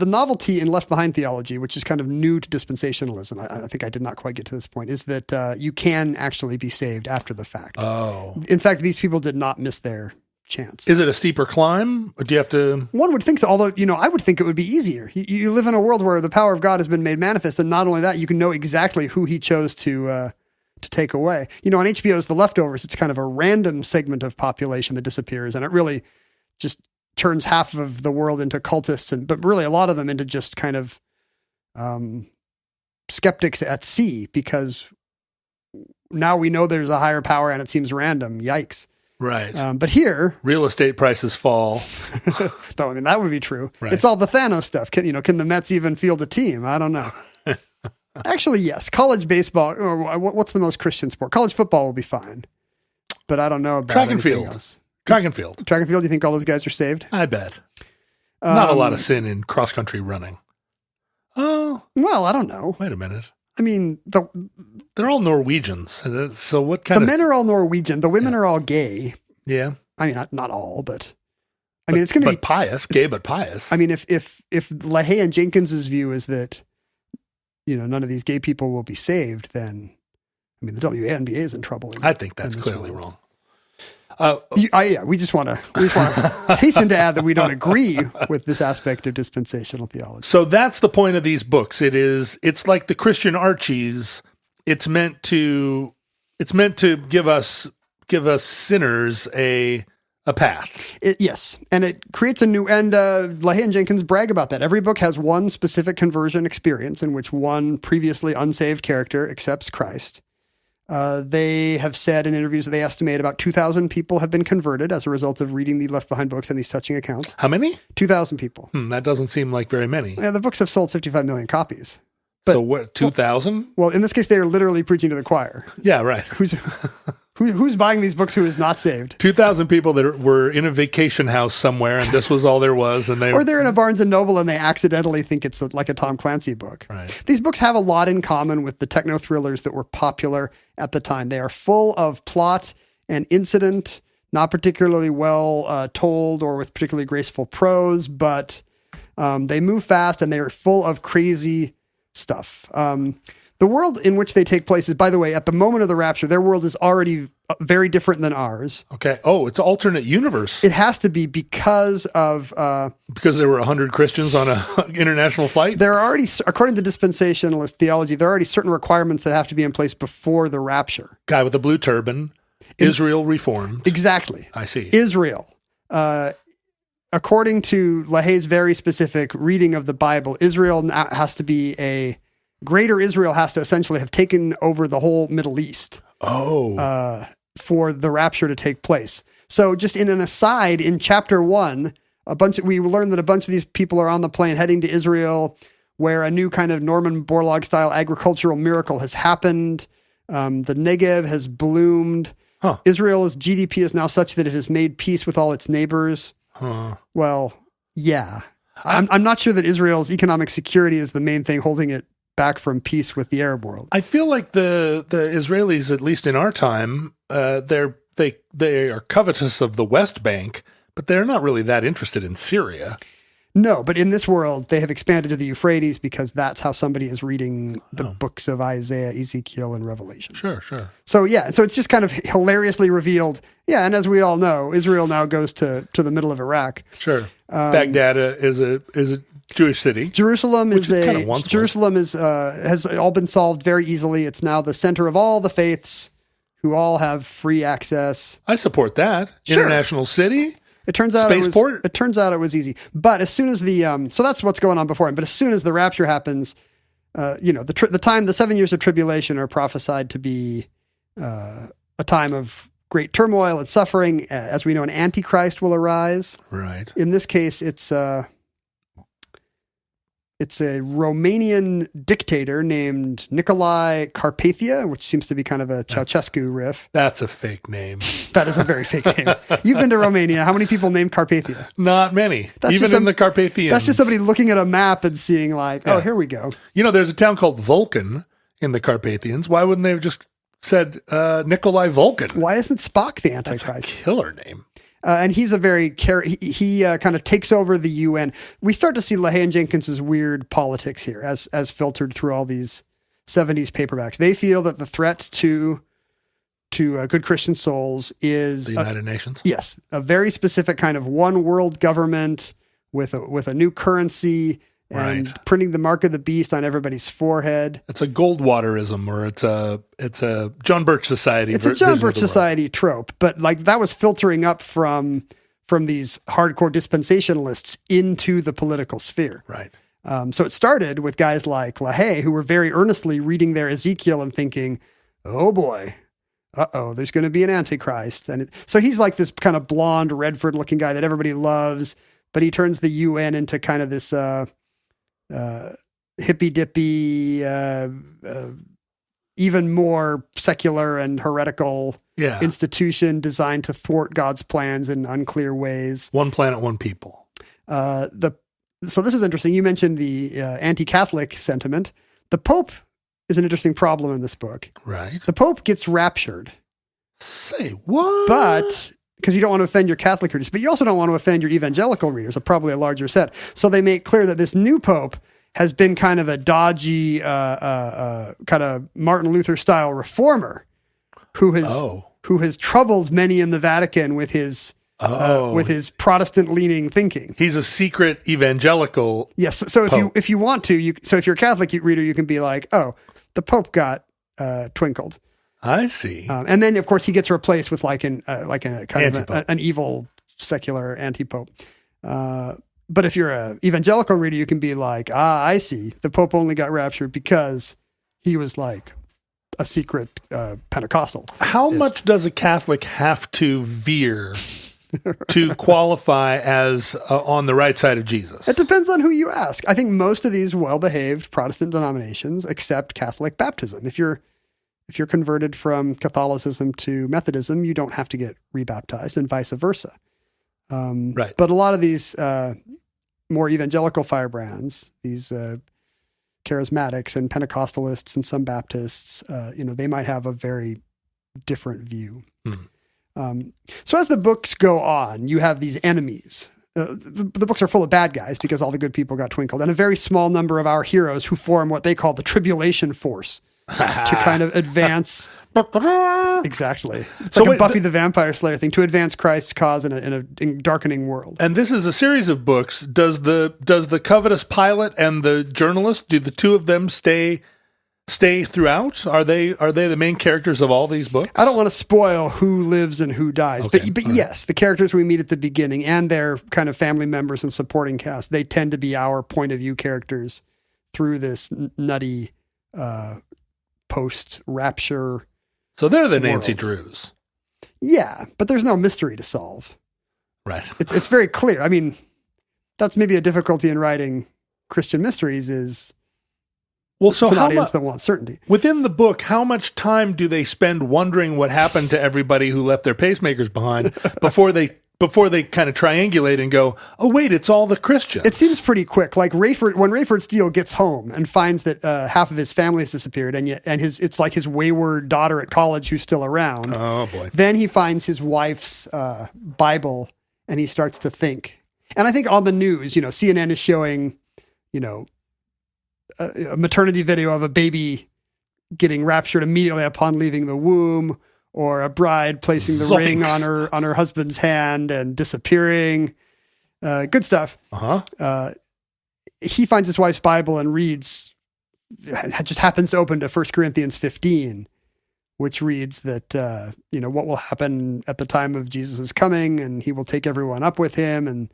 novelty in Left Behind theology, which is kind of new to dispensationalism, I think I did not quite get to this point, is that you can actually be saved after the fact. Oh. In fact, these people did not miss their chance. Is it a steeper climb? Or do you have to... One would think so, although, you know, I would think it would be easier. You live in a world where the power of God has been made manifest, and not only that, you can know exactly who he chose to take away. You know, on HBO's The Leftovers, it's kind of a random segment of population that disappears, and it really just turns half of the world into cultists, but really a lot of them into just kind of skeptics at sea, because now we know there's a higher power and it seems random. Yikes. Right. But here... real estate prices fall. Though, I mean, that would be true. Right. It's all the Thanos stuff. Can the Mets even field a team? I don't know. Actually, yes. College baseball, or what's the most Christian sport? College football will be fine. But I don't know about track and anything field. else. Track and field. Track and field, you think all those guys are saved? I bet. Not a lot of sin in cross-country running. Oh. Well, I don't know. Wait a minute. I mean, they're all Norwegians. So what kind of... the men are all Norwegian. The women are all gay. Yeah. I mean, not all, but... I mean, it's going to be... pious. Gay, but pious. I mean, if LaHaye and Jenkins's view is that, you know, none of these gay people will be saved, then, I mean, the WNBA is in trouble. I think that's clearly wrong. We just want to hasten to add that we don't agree with this aspect of dispensational theology. So that's the point of these books. It's like the Christian Archies. It's meant to give us sinners a path. Yes, and it creates a new, and LaHaye and Jenkins brag about that. Every book has one specific conversion experience in which one previously unsaved character accepts Christ. They have said in interviews that they estimate about 2,000 people have been converted as a result of reading the Left Behind books and these touching accounts. How many? 2,000 people. That doesn't seem like very many. Yeah, the books have sold 55 million copies. But- so what, 2,000? Well, in this case, they are literally preaching to the choir. Yeah, right. Who's buying these books who is not saved? 2,000 people that were in a vacation house somewhere, and this was all there was, and Or they're in a Barnes & Noble and they accidentally think it's like a Tom Clancy book. Right. These books have a lot in common with the techno thrillers that were popular at the time. They are full of plot and incident, not particularly well told or with particularly graceful prose, but they move fast and they are full of crazy stuff. The world in which they take place is, by the way, at the moment of the rapture, their world is already very different than ours. Okay. Oh, it's an alternate universe. It has to be because of... because there were 100 Christians on an international flight? There are already, according to dispensationalist theology, there are already certain requirements that have to be in place before the rapture. Guy with the blue turban. Israel reformed. Exactly. I see. Israel. According to LaHaye's very specific reading of the Bible, Israel now has to be Greater Israel has to essentially have taken over the whole Middle East. For the rapture to take place. So just in an aside, in chapter 1, we learned that a bunch of these people are on the plane heading to Israel, where a new kind of Norman Borlaug style agricultural miracle has happened. The Negev has bloomed. Huh. Israel's GDP is now such that it has made peace with all its neighbors. Huh. Well, yeah. I'm not sure that Israel's economic security is the main thing holding it back from peace with the Arab world. I feel like the Israelis, at least in our time, they are covetous of the West Bank, but they're not really that interested in Syria. No, but in this world, they have expanded to the Euphrates because that's how somebody is reading the books of Isaiah, Ezekiel, and Revelation. Sure. So it's just kind of hilariously revealed. Yeah, and as we all know, Israel now goes to the middle of Iraq. Sure. Baghdad is a Jewish city. Jerusalem Jerusalem has all been solved very easily. It's now the center of all the faiths who all have free access. I support that. Sure. International city. It turns out Spaceport? it turns out it was easy. But as soon as so that's what's going on before him. But as soon as the rapture happens, the 7 years of tribulation are prophesied to be a time of great turmoil and suffering. As we know, an antichrist will arise. Right. In this case, it's a Romanian dictator named Nicolae Carpathia, which seems to be kind of a Ceausescu riff. That's a fake name. That is a very fake name. You've been to Romania. How many people named Carpathia? Not many. Even in the Carpathians. That's just somebody looking at a map and seeing oh, here we go. There's a town called Vulcan in the Carpathians. Why wouldn't they have just said Nicolae Vulcan? Why isn't Spock the Antichrist? That's a killer name. And he's a very he kind of takes over the UN. We start to see LaHaye and Jenkins's weird politics here as filtered through all these 70s paperbacks. They feel that the threat to good Christian souls is the United Nations. Yes, a very specific kind of one world government with a new currency and printing the mark of the beast on everybody's forehead. It's a Goldwaterism, or it's a John Birch Society. It's a John Birch Society trope, but that was filtering up from these hardcore dispensationalists into the political sphere. Right. So it started with guys like LaHaye, who were very earnestly reading their Ezekiel and thinking, "Oh boy, there's going to be an antichrist." And so he's like this kind of blonde Redford-looking guy that everybody loves, but he turns the UN into kind of this hippy-dippy, even more secular and heretical institution designed to thwart God's plans in unclear ways. One planet, one people. So this is interesting. You mentioned the anti-Catholic sentiment. The Pope is an interesting problem in this book. Right. The Pope gets raptured. Say what? But... because you don't want to offend your Catholic readers, but you also don't want to offend your evangelical readers, or probably a larger set. So they make clear that this new Pope has been kind of a dodgy, kind of Martin Luther style reformer who has troubled many in the Vatican with his Protestant leaning thinking. He's a secret evangelical. Yes. So Pope. if you want to, if you're a Catholic reader, you can be like, oh, the Pope got twinkled. I see. And then, of course, he gets replaced with an evil secular anti-pope. But if you're an evangelical reader, you can be like, I see. The Pope only got raptured because he was like a secret Pentecostal. How much does a Catholic have to veer to qualify as on the right side of Jesus? It depends on who you ask. I think most of these well-behaved Protestant denominations accept Catholic baptism. If you're converted from Catholicism to Methodism, you don't have to get rebaptized, and vice versa. Right. But a lot of these more evangelical firebrands, these charismatics and Pentecostalists and some Baptists, they might have a very different view. So as the books go on, you have these enemies. The books are full of bad guys because all the good people got twinkled, and a very small number of our heroes who form what they call the tribulation force to kind of advance. Exactly. It's like a Buffy the Vampire Slayer thing, to advance Christ's cause in a darkening world. And this is a series of books. Does the covetous pilot and the journalist, do the two of them stay throughout? Are they the main characters of all these books? I don't want to spoil who lives and who dies, okay. but yes, the characters we meet at the beginning and their kind of family members and supporting cast, they tend to be our point of view characters through this nutty post-rapture. So they're the Nancy Drews. Yeah, but there's no mystery to solve. Right. It's very clear. I mean, that's maybe a difficulty in writing Christian mysteries is it's an audience that wants certainty. Within the book, how much time do they spend wondering what happened to everybody who left their pacemakers behind before they kind of triangulate and go, oh, wait, it's all the Christians? It seems pretty quick. Like when Rayford Steele gets home and finds that half of his family has disappeared, it's like his wayward daughter at college who's still around. Oh, boy. Then he finds his wife's Bible and he starts to think. And I think on the news, CNN is showing, a maternity video of a baby getting raptured immediately upon leaving the womb, or a bride placing the ring on her husband's hand and disappearing. Good stuff. He finds his wife's Bible and reads, just happens to open to 1 Corinthians 15, which reads that, what will happen at the time of Jesus' coming, and he will take everyone up with him, and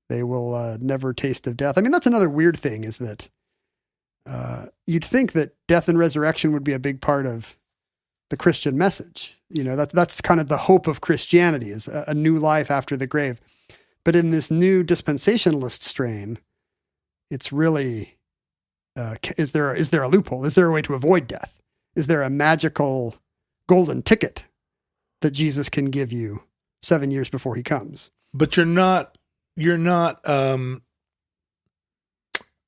they will never taste of death. I mean, that's another weird thing, is that you'd think that death and resurrection would be a big part of the Christian message. That's kind of the hope of Christianity, is a new life after the grave. But in this new dispensationalist strain, it's really, is there a loophole? Is there a way to avoid death? Is there a magical golden ticket that Jesus can give you 7 years before he comes? But you're not,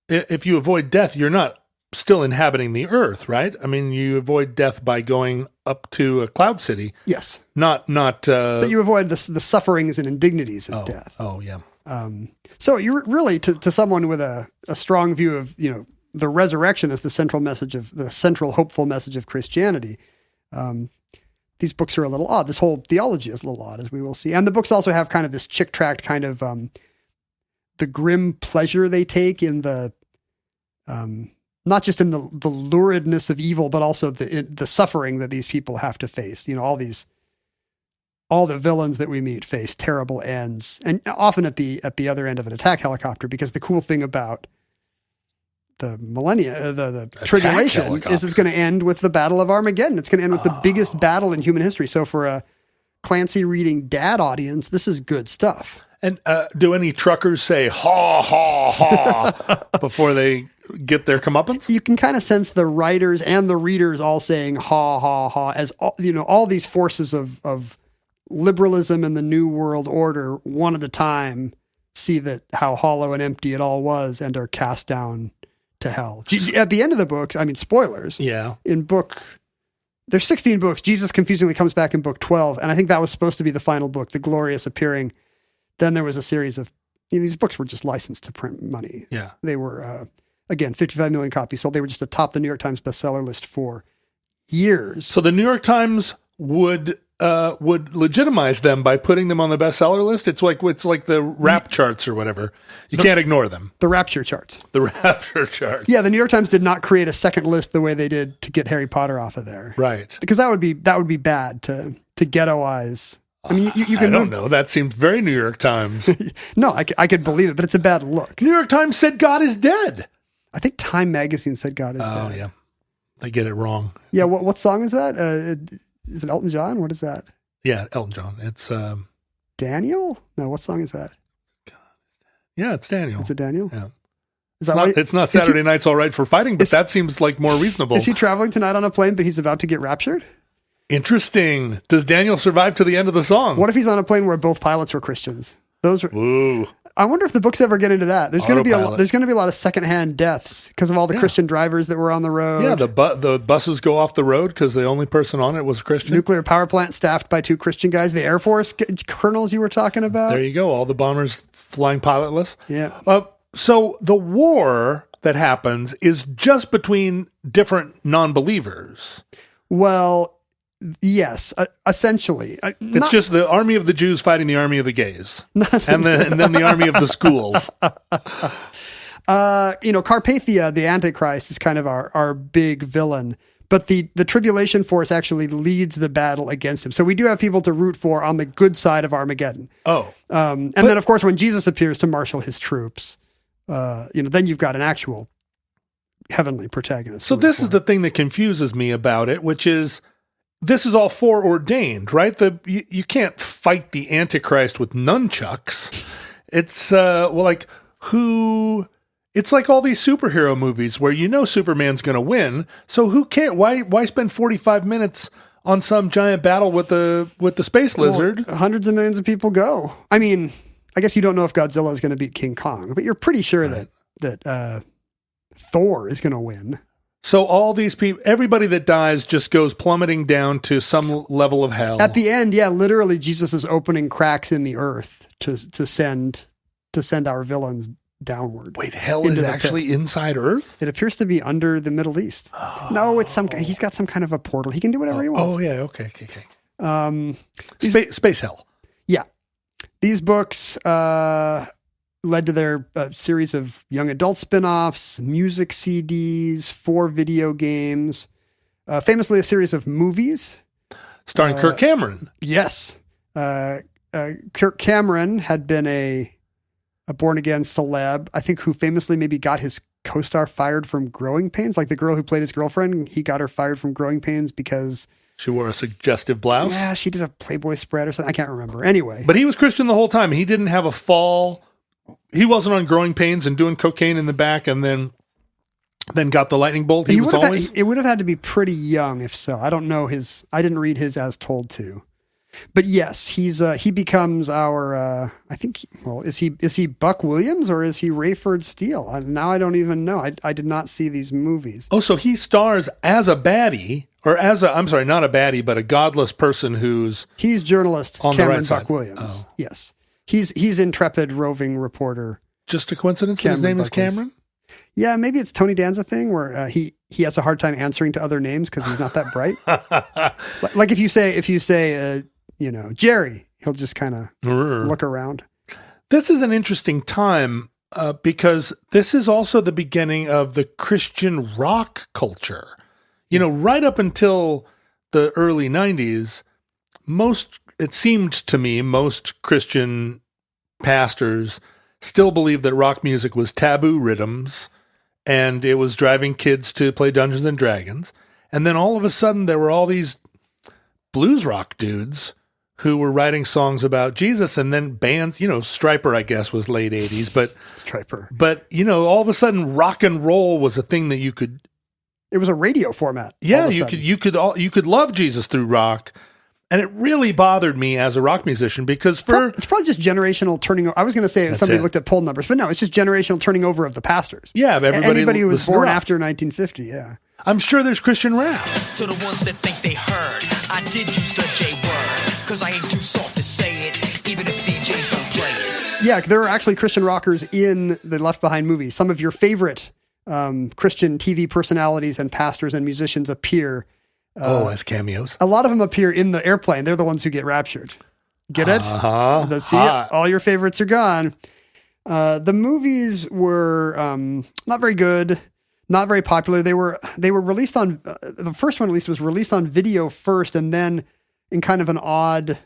if you avoid death, you're not still inhabiting the earth, right? I mean, you avoid death by going up to a cloud city. Yes. Not. But you avoid the sufferings and indignities of death. Oh, yeah. So you're really, to someone with a strong view of, the resurrection as the central hopeful message of Christianity, these books are a little odd. This whole theology is a little odd, as we will see. And the books also have kind of this chick tract kind of, the grim pleasure they take in the, not just in the luridness of evil, but also the suffering that these people have to face. All the villains that we meet face terrible ends, and often at the other end of an attack helicopter, because the cool thing about the millennia, the tribulation, is it's going to end with the Battle of Armageddon. It's going to end with the biggest battle in human history. So for a Clancy reading dad audience, this is good stuff. And do any truckers say "ha ha ha" before they get their comeuppance? You can kind of sense the writers and the readers all saying "ha ha ha" as all these forces of liberalism and the New World Order, one at a time, see that how hollow and empty it all was and are cast down to hell. At the end of the books, I mean, spoilers. Yeah. There's 16 books. Jesus confusingly comes back in book 12, and I think that was supposed to be the final book, the glorious appearing. Then there was a series of, these books were just licensed to print money. Yeah. They were, again, 55 million copies sold. They were just atop the New York Times bestseller list for years. So the New York Times would legitimize them by putting them on the bestseller list. It's like the rap charts or whatever. You can't ignore them. The rapture charts. The rapture charts. Yeah, the New York Times did not create a second list the way they did to get Harry Potter off of there. Right. Because that would be bad to ghettoize. I mean, you can. I don't know. That seemed very New York Times. No, I could believe it, but it's a bad look. New York Times said God is dead. I think Time Magazine said God is dead. Oh, yeah. They get it wrong. Yeah, what song is that? Is it Elton John? What is that? Yeah, Elton John. It's Daniel? No, what song is that? Yeah, it's Daniel. Is it Daniel? Yeah. It's not Saturday Night's All Right for Fighting, but that seems like more reasonable. Is he traveling tonight on a plane, but he's about to get raptured? Interesting. Does Daniel survive to the end of the song? What if he's on a plane where both pilots were Christians? Ooh. I wonder if the books ever get into that. There's going to be a lot of secondhand deaths because of all the Christian drivers that were on the road. Yeah, the buses go off the road because the only person on it was a Christian. Nuclear power plant staffed by 2 Christian guys. The Air Force colonels you were talking about. There you go. All the bombers flying pilotless. Yeah. So the war that happens is just between different non-believers. Well, yes, essentially. It's just the army of the Jews fighting the army of the gays. and then the army of the schools. Carpathia, the Antichrist, is kind of our big villain. But the tribulation force actually leads the battle against him. So we do have people to root for on the good side of Armageddon. Oh. Then, of course, when Jesus appears to marshal his troops, then you've got an actual heavenly protagonist. So this is the thing that confuses me about it, which is this is all foreordained, right? You can't fight the Antichrist with nunchucks. It's it's like all these superhero movies where Superman's going to win. So who cares? Why spend 45 minutes on some giant battle with the space lizard? Hundreds of millions of people go. I mean, I guess you don't know if Godzilla is going to beat King Kong, but you're pretty sure that Thor is going to win. So all these people, everybody that dies just goes plummeting down to some level of hell. At the end, yeah, literally Jesus is opening cracks in the earth to send our villains downward. Wait, hell is actually inside Earth? It appears to be under the Middle East. Oh. No, he's got some kind of a portal. He can do whatever he wants. Oh yeah, okay. Space hell. Yeah. These books led to their series of young adult spin-offs, music CDs, 4 video games, famously a series of movies. Starring Kirk Cameron. Yes. Kirk Cameron had been a born-again celeb, I think, who famously maybe got his co-star fired from Growing Pains. Like the girl who played his girlfriend, he got her fired from Growing Pains because she wore a suggestive blouse. Yeah, she did a Playboy spread or something. I can't remember. Anyway. But he was Christian the whole time. He didn't have a fall. He wasn't on Growing Pains and doing cocaine in the back and then got the lightning bolt. It would have had to be pretty young if so. I don't know I didn't read his As Told To. But yes, he becomes our, is he Buck Williams or is he Rayford Steele? Now I don't even know. I did not see these movies. Oh, so he stars as a baddie, or not a baddie, but a godless person he's journalist on Cameron the right side. Buck Williams. Oh. Yes. He's intrepid roving reporter. Just a coincidence his name is Cameron? Yeah, maybe it's Tony Danza thing where he has a hard time answering to other names because he's not that bright. Like if you say, Jerry, he'll just kind of look around. This is an interesting time because this is also the beginning of the Christian rock culture. Right up until the early 90s, it seemed to me, most Christian pastors still believed that rock music was taboo rhythms and it was driving kids to play Dungeons and Dragons. And then all of a sudden there were all these blues rock dudes who were writing songs about Jesus, and then bands, Stryper, I guess, was late 80s, but Stryper. But, all of a sudden rock and roll was a thing that you could. It was a radio format. Yeah, you could love Jesus through rock. And it really bothered me as a rock musician because it's probably just generational turning over. I was going to say somebody looked at poll numbers, but no, it's just generational turning over of the pastors. Yeah, anybody who was born after 1950, yeah. I'm sure there's Christian rap. To the ones that think they heard, I did use the J word, because I ain't too soft to say it, even if DJs don't play it. Yeah, there are actually Christian rockers in the Left Behind movies. Some of your favorite Christian TV personalities and pastors and musicians appear. As cameos. A lot of them appear in the airplane. They're the ones who get raptured. Get it? Uh-huh. See it? All your favorites are gone. The movies were not very good, not very popular. They were released on the first one at least was released on video first, and then in kind of an odd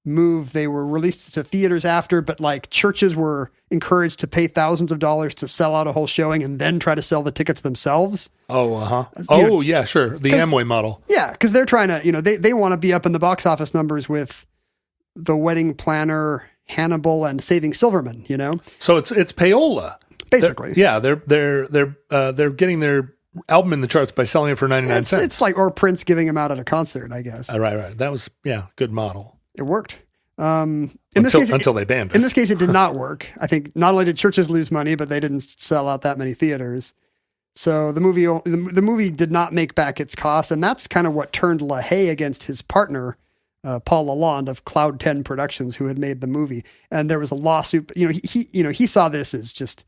move, they were released to theaters after. But like churches were encouraged to pay thousands of dollars to sell out a whole showing and then try to sell the tickets themselves. Yeah, sure. The Amway model. Yeah, because they're trying to, they want to be up in the box office numbers with The Wedding Planner, Hannibal, and Saving Silverman. You know, So it's payola. basically. They're getting their album in the charts by selling it for 99 cents. It's like, or Prince giving them out at a concert, I guess. Right. That was, good model. It worked. Until they banned it. In this case, it did not work. I think not only did churches lose money, but they didn't sell out that many theaters. So the movie did not make back its costs, and that's kind of what turned LaHaye against his partner, Paul Lalonde of Cloud 10 Productions, who had made the movie. And there was a lawsuit. He saw this as just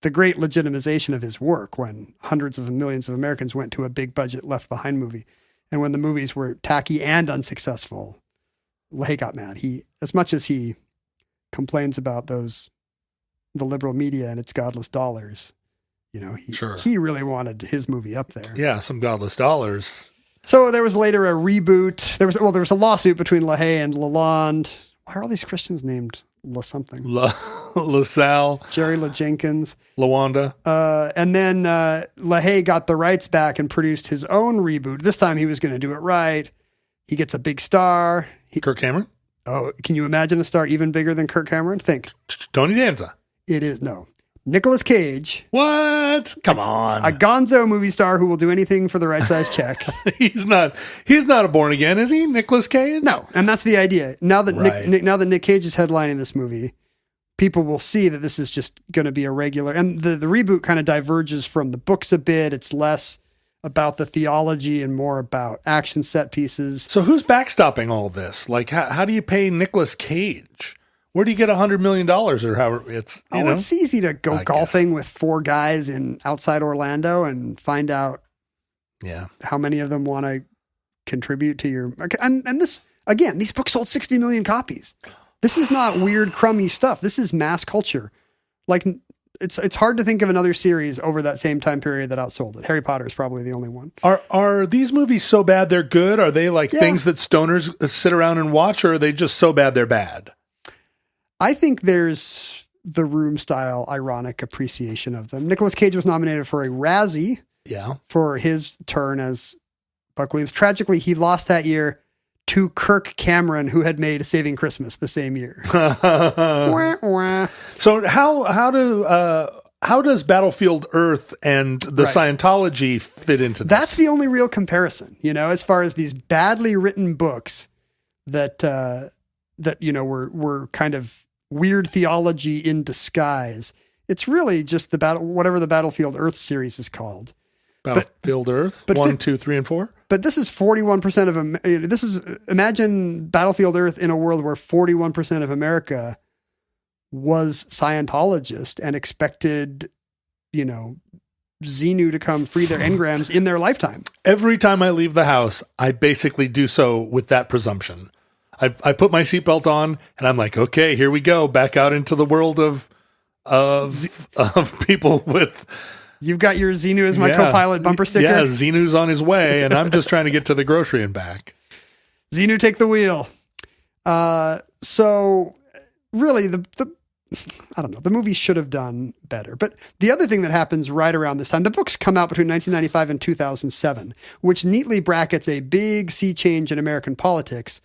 the great legitimization of his work when hundreds of millions of Americans went to a big budget Left Behind movie, and when the movies were tacky and unsuccessful. LaHaye got mad. As much as he complains about the liberal media and its godless dollars, he really wanted his movie up there. Yeah, some godless dollars. So there was later a reboot. There was a lawsuit between LaHaye and Lalonde. Why are all these Christians named La something? LaSalle. Jerry LaJenkins. LaWanda. And then LaHaye got the rights back and produced his own reboot. This time he was going to do it right. He gets a big star. Kirk Cameron? Oh, can you imagine a star even bigger than Kirk Cameron? Think. Tony Danza. It is, no. Nicolas Cage. What? Come on. A gonzo movie star who will do anything for the right size check. He's not a born again, is he? Nicolas Cage? No, and that's the idea. Now that Right. Nick Cage is headlining this movie, people will see that this is just going to be a regular, and the reboot kind of diverges from the books a bit. It's less about the theology and more about action set pieces. So who's backstopping all this? Like, how do you pay Nicolas Cage? Where do you get $100 million or however it's, It's easy to go golfing with 4 guys in outside Orlando and find out how many of them want to contribute to your, and this, again, these books sold 60 million copies. This is not weird, crummy stuff. This is mass culture. Like, it's hard to think of another series over that same time period that outsold it. Harry Potter is probably the only one. Are these movies so bad they're good? Are they like things that stoners sit around and watch, or are they just so bad they're bad? I think there's the Room style ironic appreciation of them. Nicolas Cage was nominated for a Razzie for his turn as Buck Williams. Tragically, he lost that year to Kirk Cameron, who had made Saving Christmas the same year. Wah, wah. So how does Battlefield Earth and the Scientology fit into this? That's the only real comparison, as far as these badly written books that were kind of weird theology in disguise. It's really just whatever the Battlefield Earth series is called. Battlefield Earth? 1, 2, 3, and 4? But this is 41% of imagine Battlefield Earth in a world where 41% of America was Scientologist and expected, Xenu to come free their engrams in their lifetime. Every time I leave the house, I basically do so with that presumption. I put my seatbelt on and I'm like, okay, here we go. Back out into the world of people with. You've got your Xenu as my co-pilot bumper sticker. Yeah, Xenu's on his way, and I'm just trying to get to the grocery and back. Xenu, take the wheel. So really, I don't know. The movie should have done better. But the other thing that happens right around this time, the books come out between 1995 and 2007, which neatly brackets a big sea change in American politics,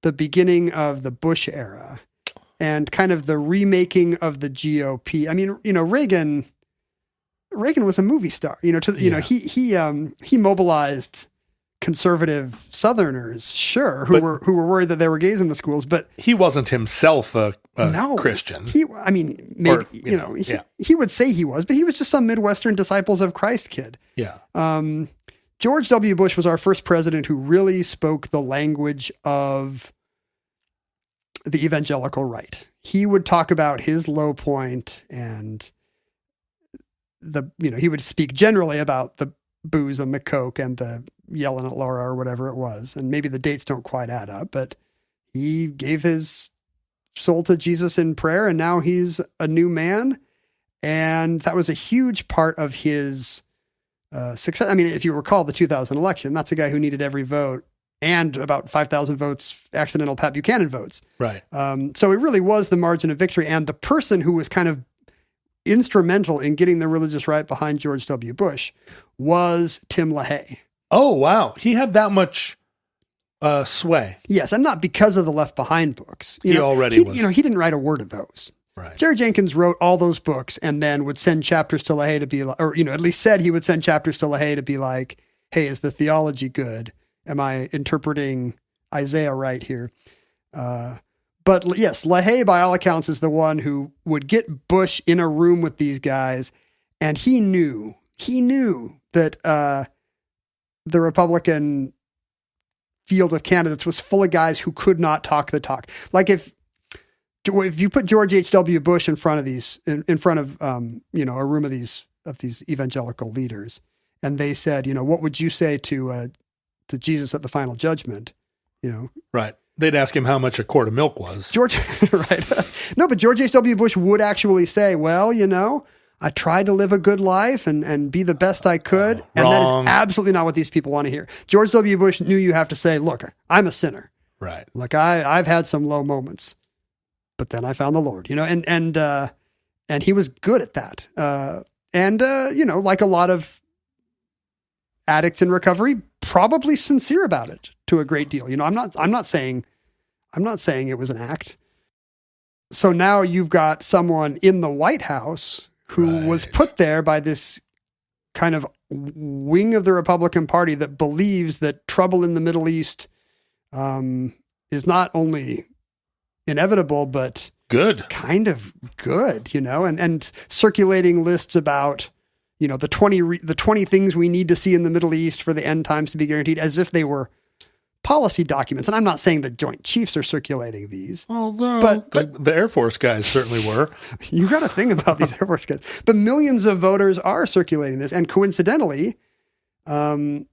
the beginning of the Bush era, and kind of the remaking of the GOP. I mean, Reagan was a movie star, he mobilized conservative Southerners, who were worried that there were gays in the schools, but he wasn't himself a Christian. He would say he was, but he was just some Midwestern Disciples of Christ kid. Yeah. George W. Bush was our first president who really spoke the language of the evangelical right. He would talk about his low point and he would speak generally about the booze and the coke and the yelling at Laura or whatever it was. And maybe the dates don't quite add up, but he gave his soul to Jesus in prayer, and now he's a new man. And that was a huge part of his success. I mean, if you recall the 2000 election, that's a guy who needed every vote and about 5,000 votes, accidental Pat Buchanan votes. Right. So it really was the margin of victory. And the person who was kind of instrumental in getting the religious right behind George W. Bush was Tim LaHaye. Oh, wow. He had that much sway. Yes, and not because of the Left Behind books. He already was. He didn't write a word of those. Right. Jerry Jenkins wrote all those books and then would send chapters to LaHaye to be like, or, at least said he would send chapters to LaHaye to be like, hey, is the theology good? Am I interpreting Isaiah right here? But yes, LaHaye, by all accounts, is the one who would get Bush in a room with these guys. And he knew that the Republican field of candidates was full of guys who could not talk the talk. Like if you put George H.W. Bush in front of these, in front of, a room of these evangelical leaders, and they said, what would you say to Jesus at the final judgment? Right. They'd ask him how much a quart of milk was. Right. No, but George H.W. Bush would actually say, well, I tried to live a good life and be the best I could. And that is absolutely not what these people want to hear. George W. Bush knew you have to say, look, I'm a sinner. Right. Like I've had some low moments, but then I found the Lord, and he was good at that. Like a lot of addicts in recovery, probably sincere about it to a great deal. I'm not saying it was an act. So now you've got someone in the White House who was put there by this kind of wing of the Republican Party that believes that trouble in the Middle East is not only inevitable, but good, kind of good, and circulating lists about, the 20 things we need to see in the Middle East for the end times to be guaranteed, as if they were policy documents. And I'm not saying the Joint Chiefs are circulating these. Although but the Air Force guys certainly were. You got to think about these Air Force guys. But millions of voters are circulating this. And coincidentally, and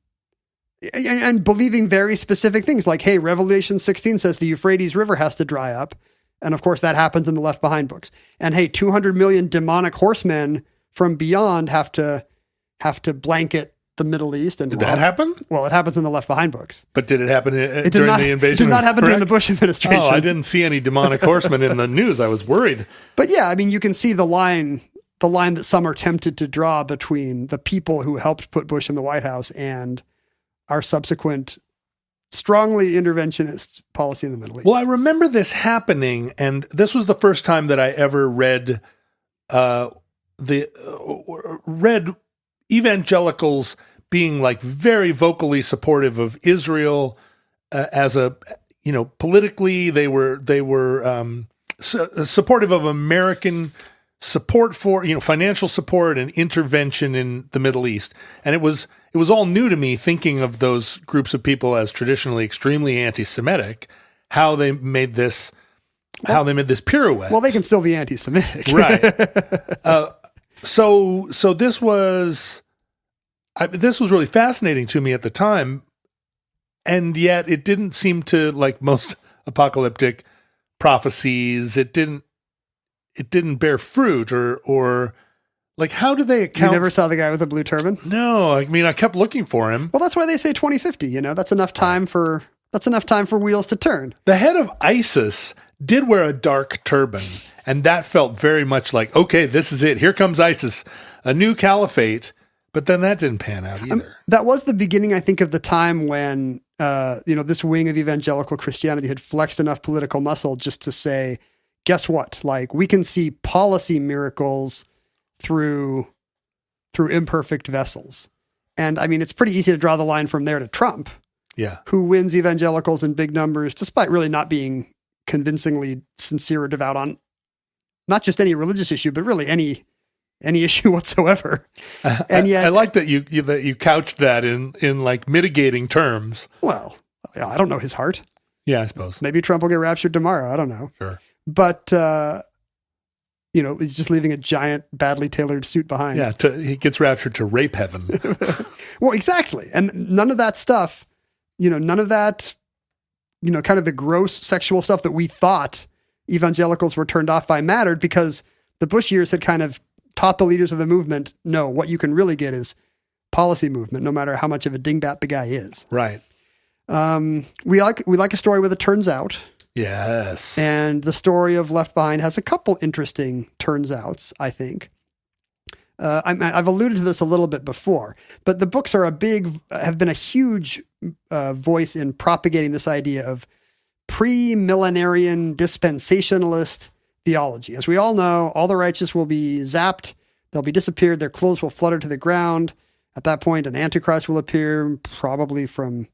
believing very specific things like, hey, Revelation 16 says the Euphrates River has to dry up. And of course, that happens in the Left Behind books. And hey, 200 million demonic horsemen from beyond have to blanket the Middle East. And did that happen? Well, it happens in the Left Behind books. But did it happen during the invasion? It did not happen during the Bush administration. Oh, I didn't see any demonic horsemen in the news. I was worried. But yeah, I mean, you can see the line that some are tempted to draw between the people who helped put Bush in the White House and our subsequent strongly interventionist policy in the Middle East. Well, I remember this happening, and this was the first time that I ever read evangelicals being like very vocally supportive of Israel as a, politically they were supportive of American support for, financial support and intervention in the Middle East. And it was all new to me thinking of those groups of people as traditionally extremely anti-Semitic, how they made this pirouette. Well, they can still be anti-Semitic. Right. So this was really fascinating to me at the time, and yet it didn't seem to, like most apocalyptic prophecies, it didn't bear fruit or like, how do they account? You never saw the guy with the blue turban? No, I mean, I kept looking for him. Well, that's why they say 2050, that's enough time for wheels to turn. The head of ISIS did wear a dark turban, and that felt very much like, okay, this is it. Here comes ISIS, a new caliphate. But then that didn't pan out either. That was the beginning, I think, of the time when, this wing of evangelical Christianity had flexed enough political muscle just to say, guess what? Like, we can see policy miracles through imperfect vessels. And I mean, it's pretty easy to draw the line from there to Trump. Yeah. Who wins evangelicals in big numbers, despite really not being convincingly sincere or devout on not just any religious issue, but really any issue whatsoever. And yet, I like that you couched that in like mitigating terms. Well, I don't know his heart. Yeah, I suppose. Maybe Trump will get raptured tomorrow. I don't know. Sure. But, he's just leaving a giant, badly tailored suit behind. Yeah, he gets raptured to rape heaven. Well, exactly. And none of that stuff, none of that, kind of the gross sexual stuff that we thought evangelicals were turned off by mattered, because the Bush years had kind of taught the leaders of the movement, no, what you can really get is policy movement, no matter how much of a dingbat the guy is. Right. We like a story with a turns out. Yes. And the story of Left Behind has a couple interesting turns outs, I think. I've alluded to this a little bit before, but the books have been a huge voice in propagating this idea of pre-millenarian dispensationalist theology. As we all know, all the righteous will be zapped, they'll be disappeared, their clothes will flutter to the ground. At that point, an antichrist will appear, probably from,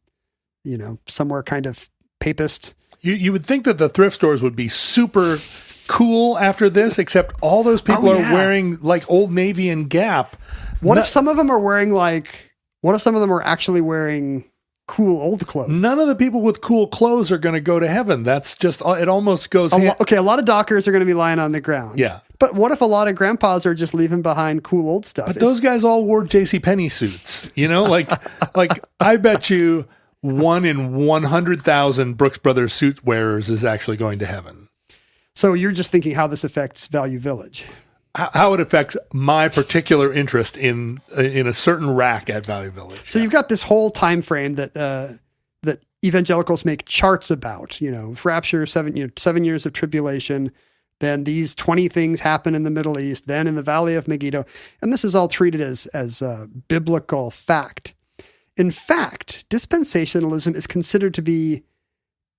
somewhere kind of papist. You would think that the thrift stores would be super cool after this, except all those people are wearing like Old Navy and Gap. What if some of them are actually wearing cool old clothes? None of the people with cool clothes are going to go to heaven. That's just, it almost goes. A lot of dockers are going to be lying on the ground. Yeah. But what if a lot of grandpas are just leaving behind cool old stuff? But those guys all wore JCPenney suits, like I bet you 1 in 100,000 Brooks Brothers suit wearers is actually going to heaven. So you're just thinking how this affects Value Village. How it affects my particular interest in a certain rack at Value Village. So you've got this whole time frame that that evangelicals make charts about. Rapture, 7 years of tribulation. Then these 20 things happen in the Middle East. Then in the Valley of Megiddo, and this is all treated as biblical fact. In fact, dispensationalism is considered to be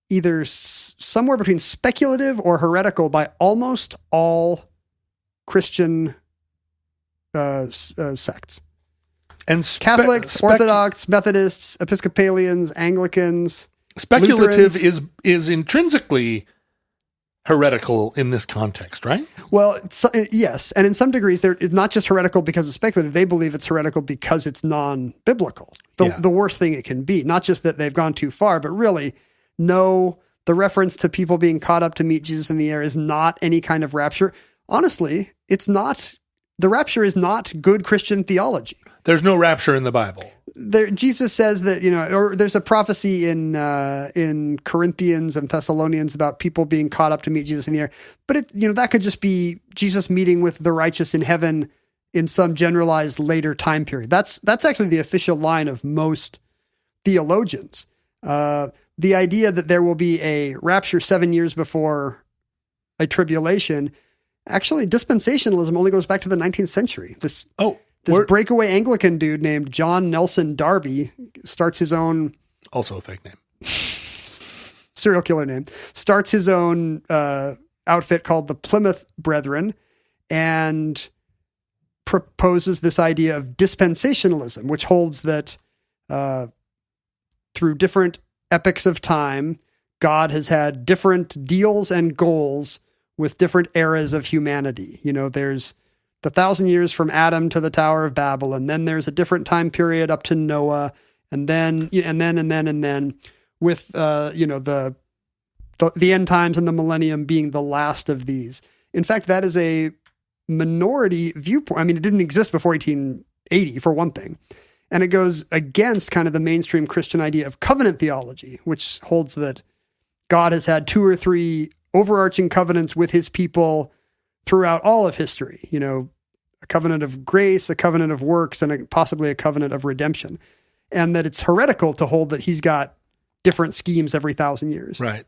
either somewhere between speculative or heretical by almost all Christian sects. And Catholics, Orthodox, Methodists, Episcopalians, Anglicans. Speculative Lutherans. is intrinsically heretical in this context, right? Well, yes. And in some degrees, it's not just heretical because it's speculative. They believe it's heretical because it's non-biblical. The worst thing it can be. Not just that they've gone too far, but really, no, the reference to people being caught up to meet Jesus in the air is not any kind of rapture. Honestly, it's not. The rapture is not good Christian theology. There's no rapture in the Bible. Jesus says that, or there's a prophecy in Corinthians and Thessalonians about people being caught up to meet Jesus in the air. But that could just be Jesus meeting with the righteous in heaven in some generalized later time period. That's actually the official line of most theologians. The idea that there will be a rapture 7 years before a tribulation, actually dispensationalism only goes back to the 19th century. This breakaway Anglican dude named John Nelson Darby starts his own... Also a fake name. Serial killer name. Starts his own outfit called the Plymouth Brethren and proposes this idea of dispensationalism, which holds that through different epochs of time, God has had different deals and goals with different eras of humanity. There's the 1,000 years from Adam to the Tower of Babel, and then there's a different time period up to Noah, and then with the end times and the millennium being the last of these. In fact, that is a minority viewpoint. I mean, it didn't exist before 1880, for one thing. And it goes against kind of the mainstream Christian idea of covenant theology, which holds that God has had 2 or 3 overarching covenants with his people throughout all of history. A covenant of grace, a covenant of works, and possibly a covenant of redemption. And that it's heretical to hold that he's got different schemes every 1,000 years. Right.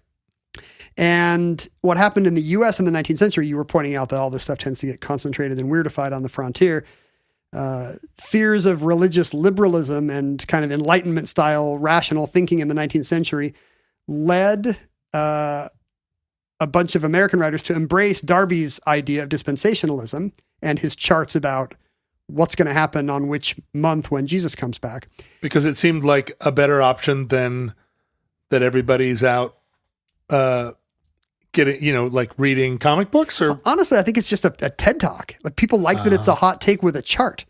And what happened in the U.S. in the 19th century, you were pointing out that all this stuff tends to get concentrated and weirdified on the frontier. Fears of religious liberalism and kind of Enlightenment style rational thinking in the 19th century led a bunch of American writers to embrace Darby's idea of dispensationalism and his charts about what's going to happen on which month when Jesus comes back. Because it seemed like a better option than that everybody's out getting, like reading comic books? Or honestly, I think it's just a TED Talk. Like people like that it's a hot take with a chart.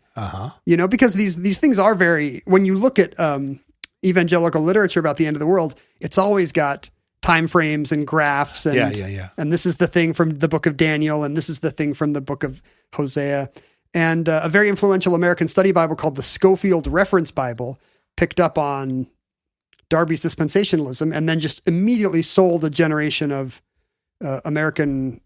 Because these things are very, when you look at evangelical literature about the end of the world, it's always got time frames and graphs and and this is the thing from the book of Daniel and this is the thing from the book of Hosea. And a very influential American study Bible called the Schofield Reference Bible picked up on Darby's dispensationalism and then just immediately sold a generation of American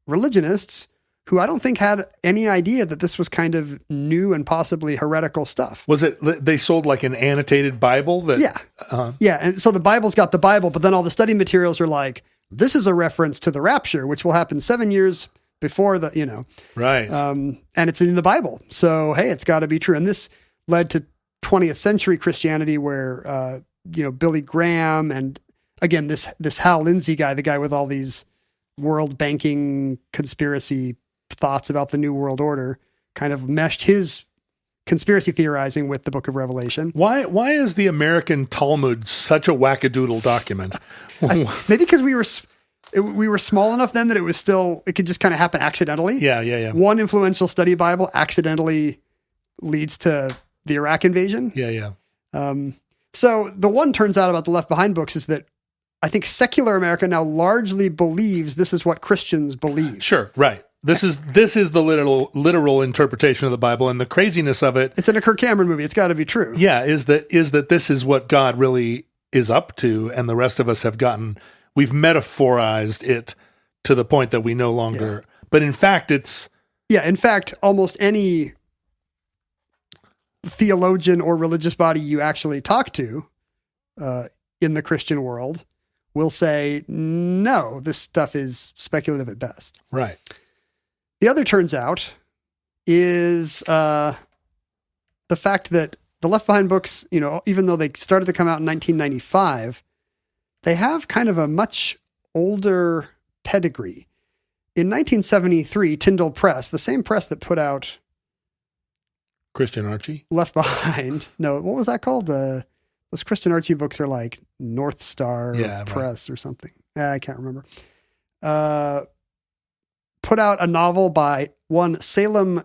religionists who I don't think had any idea that this was kind of new and possibly heretical stuff. Was it, they sold like an annotated Bible? Yeah. And so the Bible's got the Bible, but then all the study materials are like, this is a reference to the rapture, which will happen 7 years before the, you know. Right. And it's in the Bible. So, hey, it's got to be true. And this led to 20th century Christianity where, you know, Billy Graham and, again, this Hal Lindsey guy, the guy with all these world banking conspiracy thoughts about the New World Order, kind of meshed his conspiracy theorizing with the Book of Revelation. Why is the American Talmud such a wackadoodle document? Maybe because we were small enough then that it could just kind of happen accidentally. Yeah. One influential study Bible accidentally leads to the Iraq invasion. Yeah. So the one turns out about the Left Behind books is that I think secular America now largely believes this is what Christians believe. Sure, right. This is the literal interpretation of the Bible, and the craziness of it. It's in a Kirk Cameron movie. It's got to be true. Yeah, is that this is what God really is up to, and the rest of us we've metaphorized it to the point that we no longer. Yeah. But in fact, almost any theologian or religious body you actually talk to in the Christian world will say, no, this stuff is speculative at best. Right. The other turns out is the fact that the Left Behind books, you know, even though they started to come out in 1995, they have kind of a much older pedigree. In 1973, Tyndall Press, the same press that put out Christian Archie? Left Behind. No, what was that called? Those Christian Archie books are like North Star Press or something. I can't remember. Put out a novel by one Salem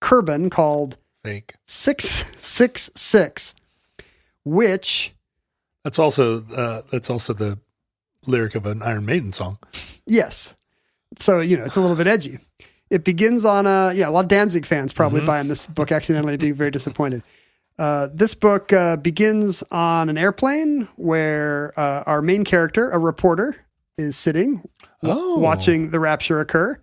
Kerbin called Fake 666, which that's also the lyric of an Iron Maiden song. Yes. So, you know, it's a little bit edgy. It begins on a lot of Danzig fans probably buying this book accidentally being very disappointed. This book begins on an airplane where our main character, a reporter, is sitting watching the rapture occur.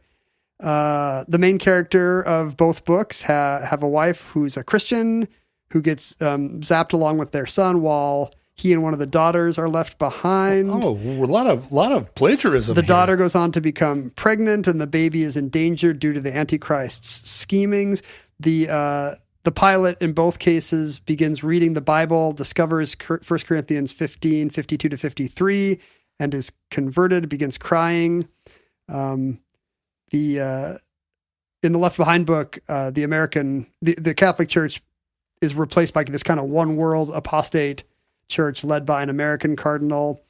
The main character of both books have a wife who's a Christian who gets zapped along with their son while he and one of the daughters are left behind. Oh, a lot of plagiarism. The daughter goes on to become pregnant, and the baby is endangered due to the Antichrist's schemings. The pilot in both cases begins reading the Bible, discovers 1 Corinthians 15, 52 to 53, and is converted, begins crying. In the Left Behind book, the Catholic Church is replaced by this kind of one world apostate church led by an American cardinal.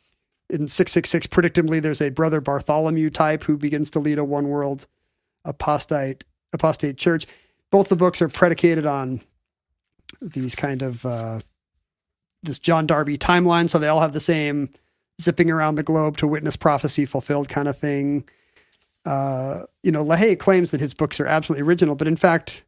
In 666, predictably, there's a Brother Bartholomew type who begins to lead a one world apostate church. Both the books are predicated on these kind of this John Darby timeline, so they all have the same zipping around the globe to witness prophecy fulfilled kind of thing. LaHaye claims that his books are absolutely original, but in fact,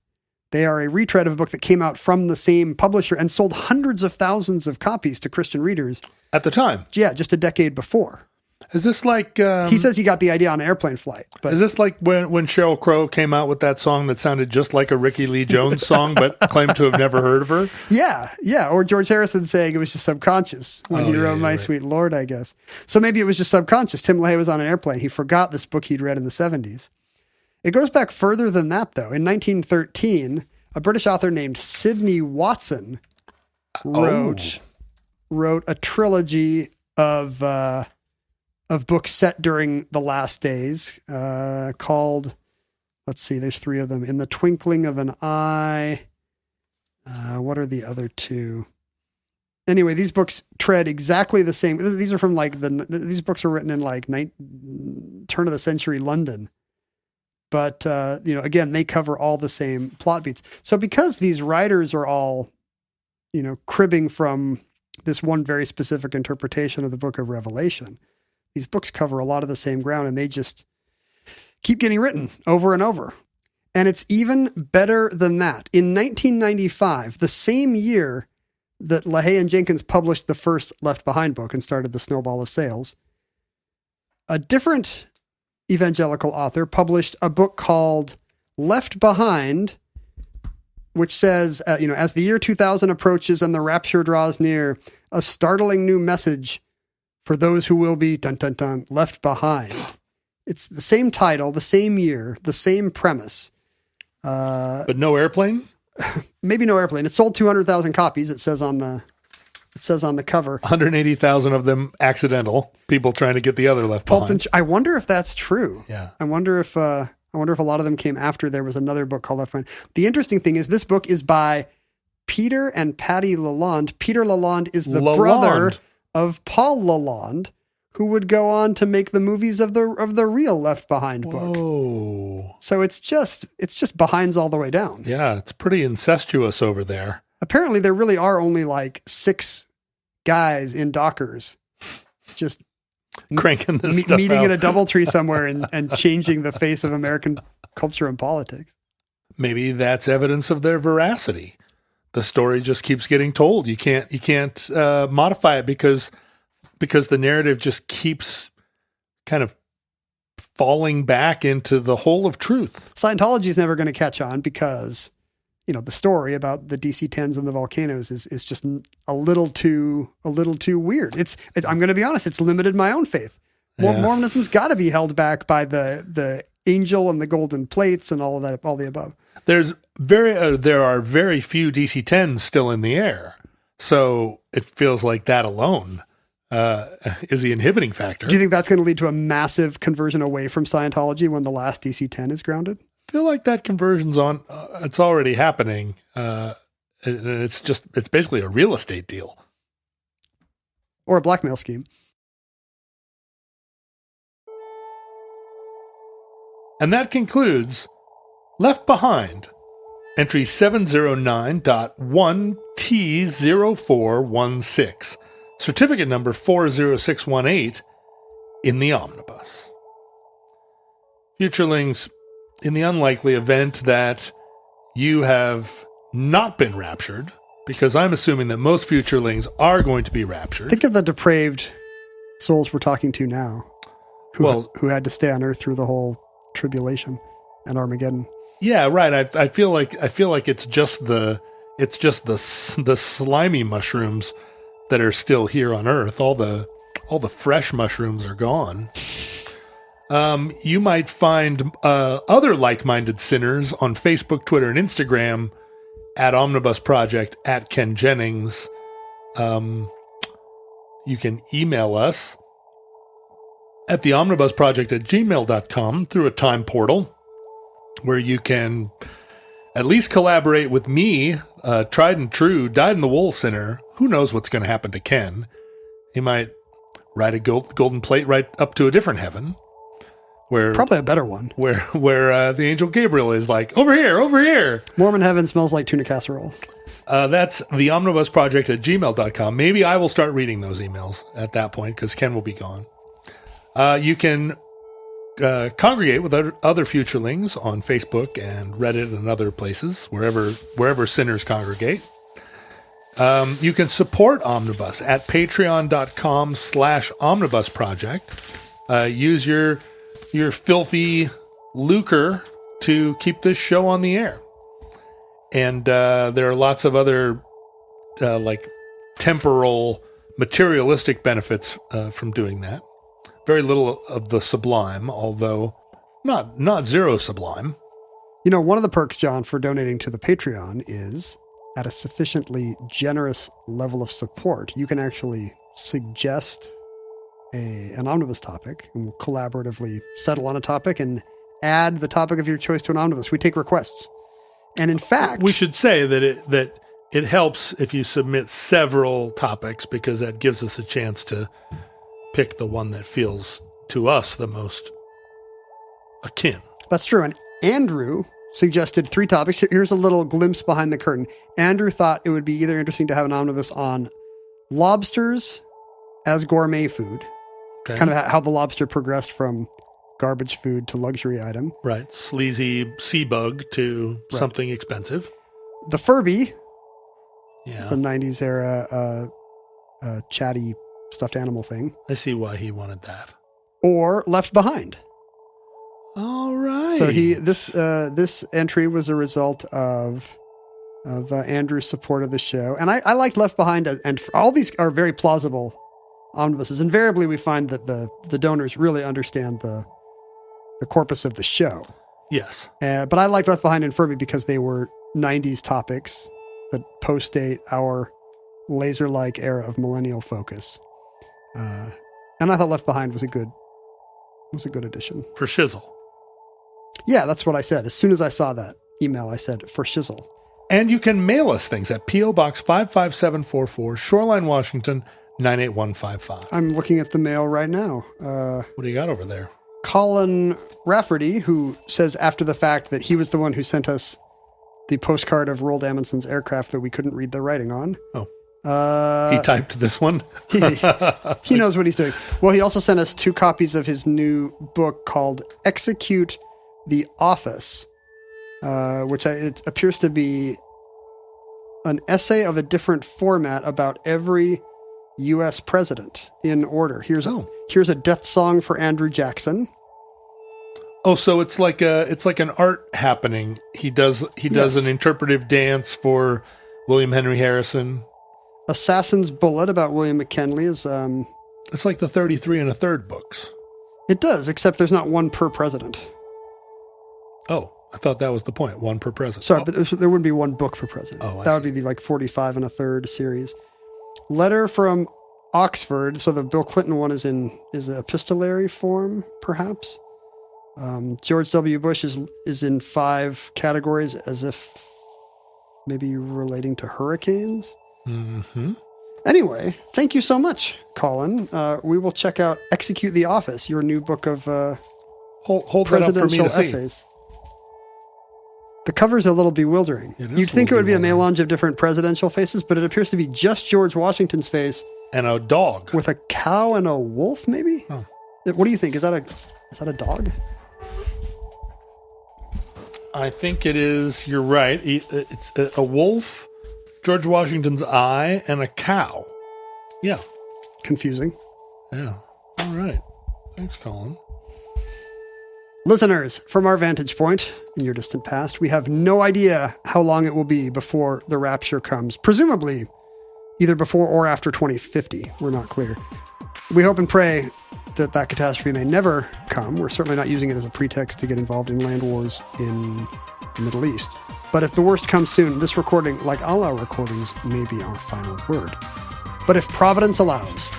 they are a retread of a book that came out from the same publisher and sold hundreds of thousands of copies to Christian readers. At the time? Yeah, just a decade before. Is this like... he says he got the idea on an airplane flight. But is this like when Sheryl Crow came out with that song that sounded just like a Ricky Lee Jones song, but claimed to have never heard of her? Yeah. Or George Harrison saying it was just subconscious when he wrote My Sweet Lord, I guess. So maybe it was just subconscious. Tim LaHaye was on an airplane. He forgot this book he'd read in the 70s. It goes back further than that, though. In 1913, a British author named Sidney Watson wrote a trilogy of books set during the last days called, let's see, there's three of them. In the Twinkling of an Eye. What are the other two? Anyway, these books tread exactly the same. These are from these books are written in turn of the century London. But, again, they cover all the same plot beats. So because these writers are all, cribbing from this one very specific interpretation of the book of Revelation, these books cover a lot of the same ground, and they just keep getting written over and over. And it's even better than that. In 1995, the same year that LaHaye and Jenkins published the first Left Behind book and started the snowball of sales, a different evangelical author published a book called Left Behind, which says, as the year 2000 approaches and the rapture draws near, a startling new message for those who will be, dun, dun, dun, left behind. It's the same title, the same year, the same premise. But no airplane? Maybe no airplane. It sold 200,000 copies. It says on the cover. 180,000 of them accidental. People trying to get the other left behind. I wonder if that's true. Yeah. I wonder if a lot of them came after there was another book called Left Behind. The interesting thing is this book is by Peter and Patty Lalonde. Peter Lalonde is the brother of Paul Lalonde, who would go on to make the movies of the real Left Behind book. Whoa. So it's just Behinds all the way down. Yeah, it's pretty incestuous over there. Apparently there really are only like 6 guys in Dockers just cranking this stuff meeting out. at a DoubleTree somewhere and changing the face of American culture and politics. Maybe that's evidence of their veracity. The story just keeps getting told. You can't modify it because the narrative just keeps kind of falling back into the hole of truth. Scientology is never going to catch on because, the story about the DC-10s and the volcanoes is just a little too weird. I'm going to be honest, it's limited my own faith. Mormonism's got to be held back by the angel and the golden plates and all of that, all the above. There are very few DC-10s still in the air. So it feels like that alone is the inhibiting factor. Do you think that's going to lead to a massive conversion away from Scientology when the last DC-10 is grounded? I feel like that conversion's it's already happening. And it's basically a real estate deal. Or a blackmail scheme. And that concludes Left Behind, entry 709.1T0416, certificate number 40618 in the omnibus. Futurelings, in the unlikely event that you have not been raptured, because I'm assuming that most futurelings are going to be raptured. Think of the depraved souls we're talking to now, who had to stay on Earth through the whole tribulation and Armageddon. Yeah, right. I feel like it's just the slimy mushrooms that are still here on Earth. All the fresh mushrooms are gone. You might find other like-minded sinners on Facebook, Twitter, and Instagram at Omnibus Project, at Ken Jennings. You can email us at theomnibusproject@gmail.com through a time portal where you can at least collaborate with me, tried and true, dyed-in-the-wool sinner. Who knows what's going to happen to Ken? He might ride a golden plate right up to a different heaven. Probably a better one. Where the angel Gabriel is like, over here. Mormon heaven smells like tuna casserole. That's theomnibusproject@gmail.com. Maybe I will start reading those emails at that point because Ken will be gone. You can congregate with other futurelings on Facebook and Reddit and other places, wherever sinners congregate. You can support Omnibus at patreon.com/omnibusproject. Use your filthy lucre to keep this show on the air. And there are lots of other like temporal, materialistic benefits from doing that. Very little of the sublime, although not zero sublime. One of the perks, John, for donating to the Patreon is at a sufficiently generous level of support, you can actually suggest an omnibus topic, and we'll collaboratively settle on a topic and add the topic of your choice to an omnibus. We take requests. And in fact, we should say that it helps if you submit several topics, because that gives us a chance to pick the one that feels to us the most akin. That's true. And Andrew suggested 3 topics. Here's a little glimpse behind the curtain. Andrew thought it would be either interesting to have an omnibus on lobsters as gourmet food, okay, kind of how the lobster progressed from garbage food to luxury item. Right. Sleazy sea bug to something expensive. The Furby, yeah, the 90s era chatty stuffed animal thing. I see why he wanted that. Or Left Behind. All right. So this entry was a result of Andrew's support of the show, and I liked Left Behind, and all these are very plausible omnibuses. Invariably, we find that the donors really understand the corpus of the show. Yes. But I liked Left Behind and Furby because they were 90s topics that post-date our laser-like era of millennial focus. And I thought Left Behind was a good addition. For shizzle. Yeah, that's what I said. As soon as I saw that email, I said, for shizzle. And you can mail us things at P.O. Box 55744, Shoreline, Washington, 98155. I'm looking at the mail right now. What do you got over there? Colin Rafferty, who says after the fact that he was the one who sent us the postcard of Roald Amundson's aircraft that we couldn't read the writing on. Oh. He typed this one? He knows what he's doing. Well, he also sent us 2 copies of his new book called Execute the Office, which it appears to be an essay of a different format about every U.S. president in order. Here's a death song for Andrew Jackson. Oh, so it's like an art happening. He does an interpretive dance for William Henry Harrison. Assassin's Bullet about William McKinley is it's like the 33 1/3 books. It does, except there's not one per president. Oh, I thought that was the point. One per president. Sorry, but there wouldn't be one book per president. Oh, that would be the 45 1/3 series. Letter from Oxford. So the Bill Clinton one is epistolary form, perhaps. George W. Bush is in 5 categories, as if maybe relating to hurricanes. Mm-hmm. Anyway, thank you so much, Colin. We will check out Execute the Office, your new book of hold presidential that up for me to essays. See. The cover's a little bewildering. You'd think it would be a melange of different presidential faces, but it appears to be just George Washington's face. And a dog. With a cow and a wolf, maybe? Oh. What do you think? Is that a dog? I think it is. You're right. It's a wolf, George Washington's eye, and a cow. Yeah. Confusing. Yeah. All right. Thanks, Colin. Listeners, from our vantage point in your distant past, we have no idea how long it will be before the rapture comes. Presumably, either before or after 2050. We're not clear. We hope and pray that catastrophe may never come. We're certainly not using it as a pretext to get involved in land wars in the Middle East. But if the worst comes soon, this recording, like all our recordings, may be our final word. But if Providence allows,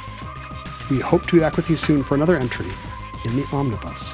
we hope to be back with you soon for another entry in the Omnibus.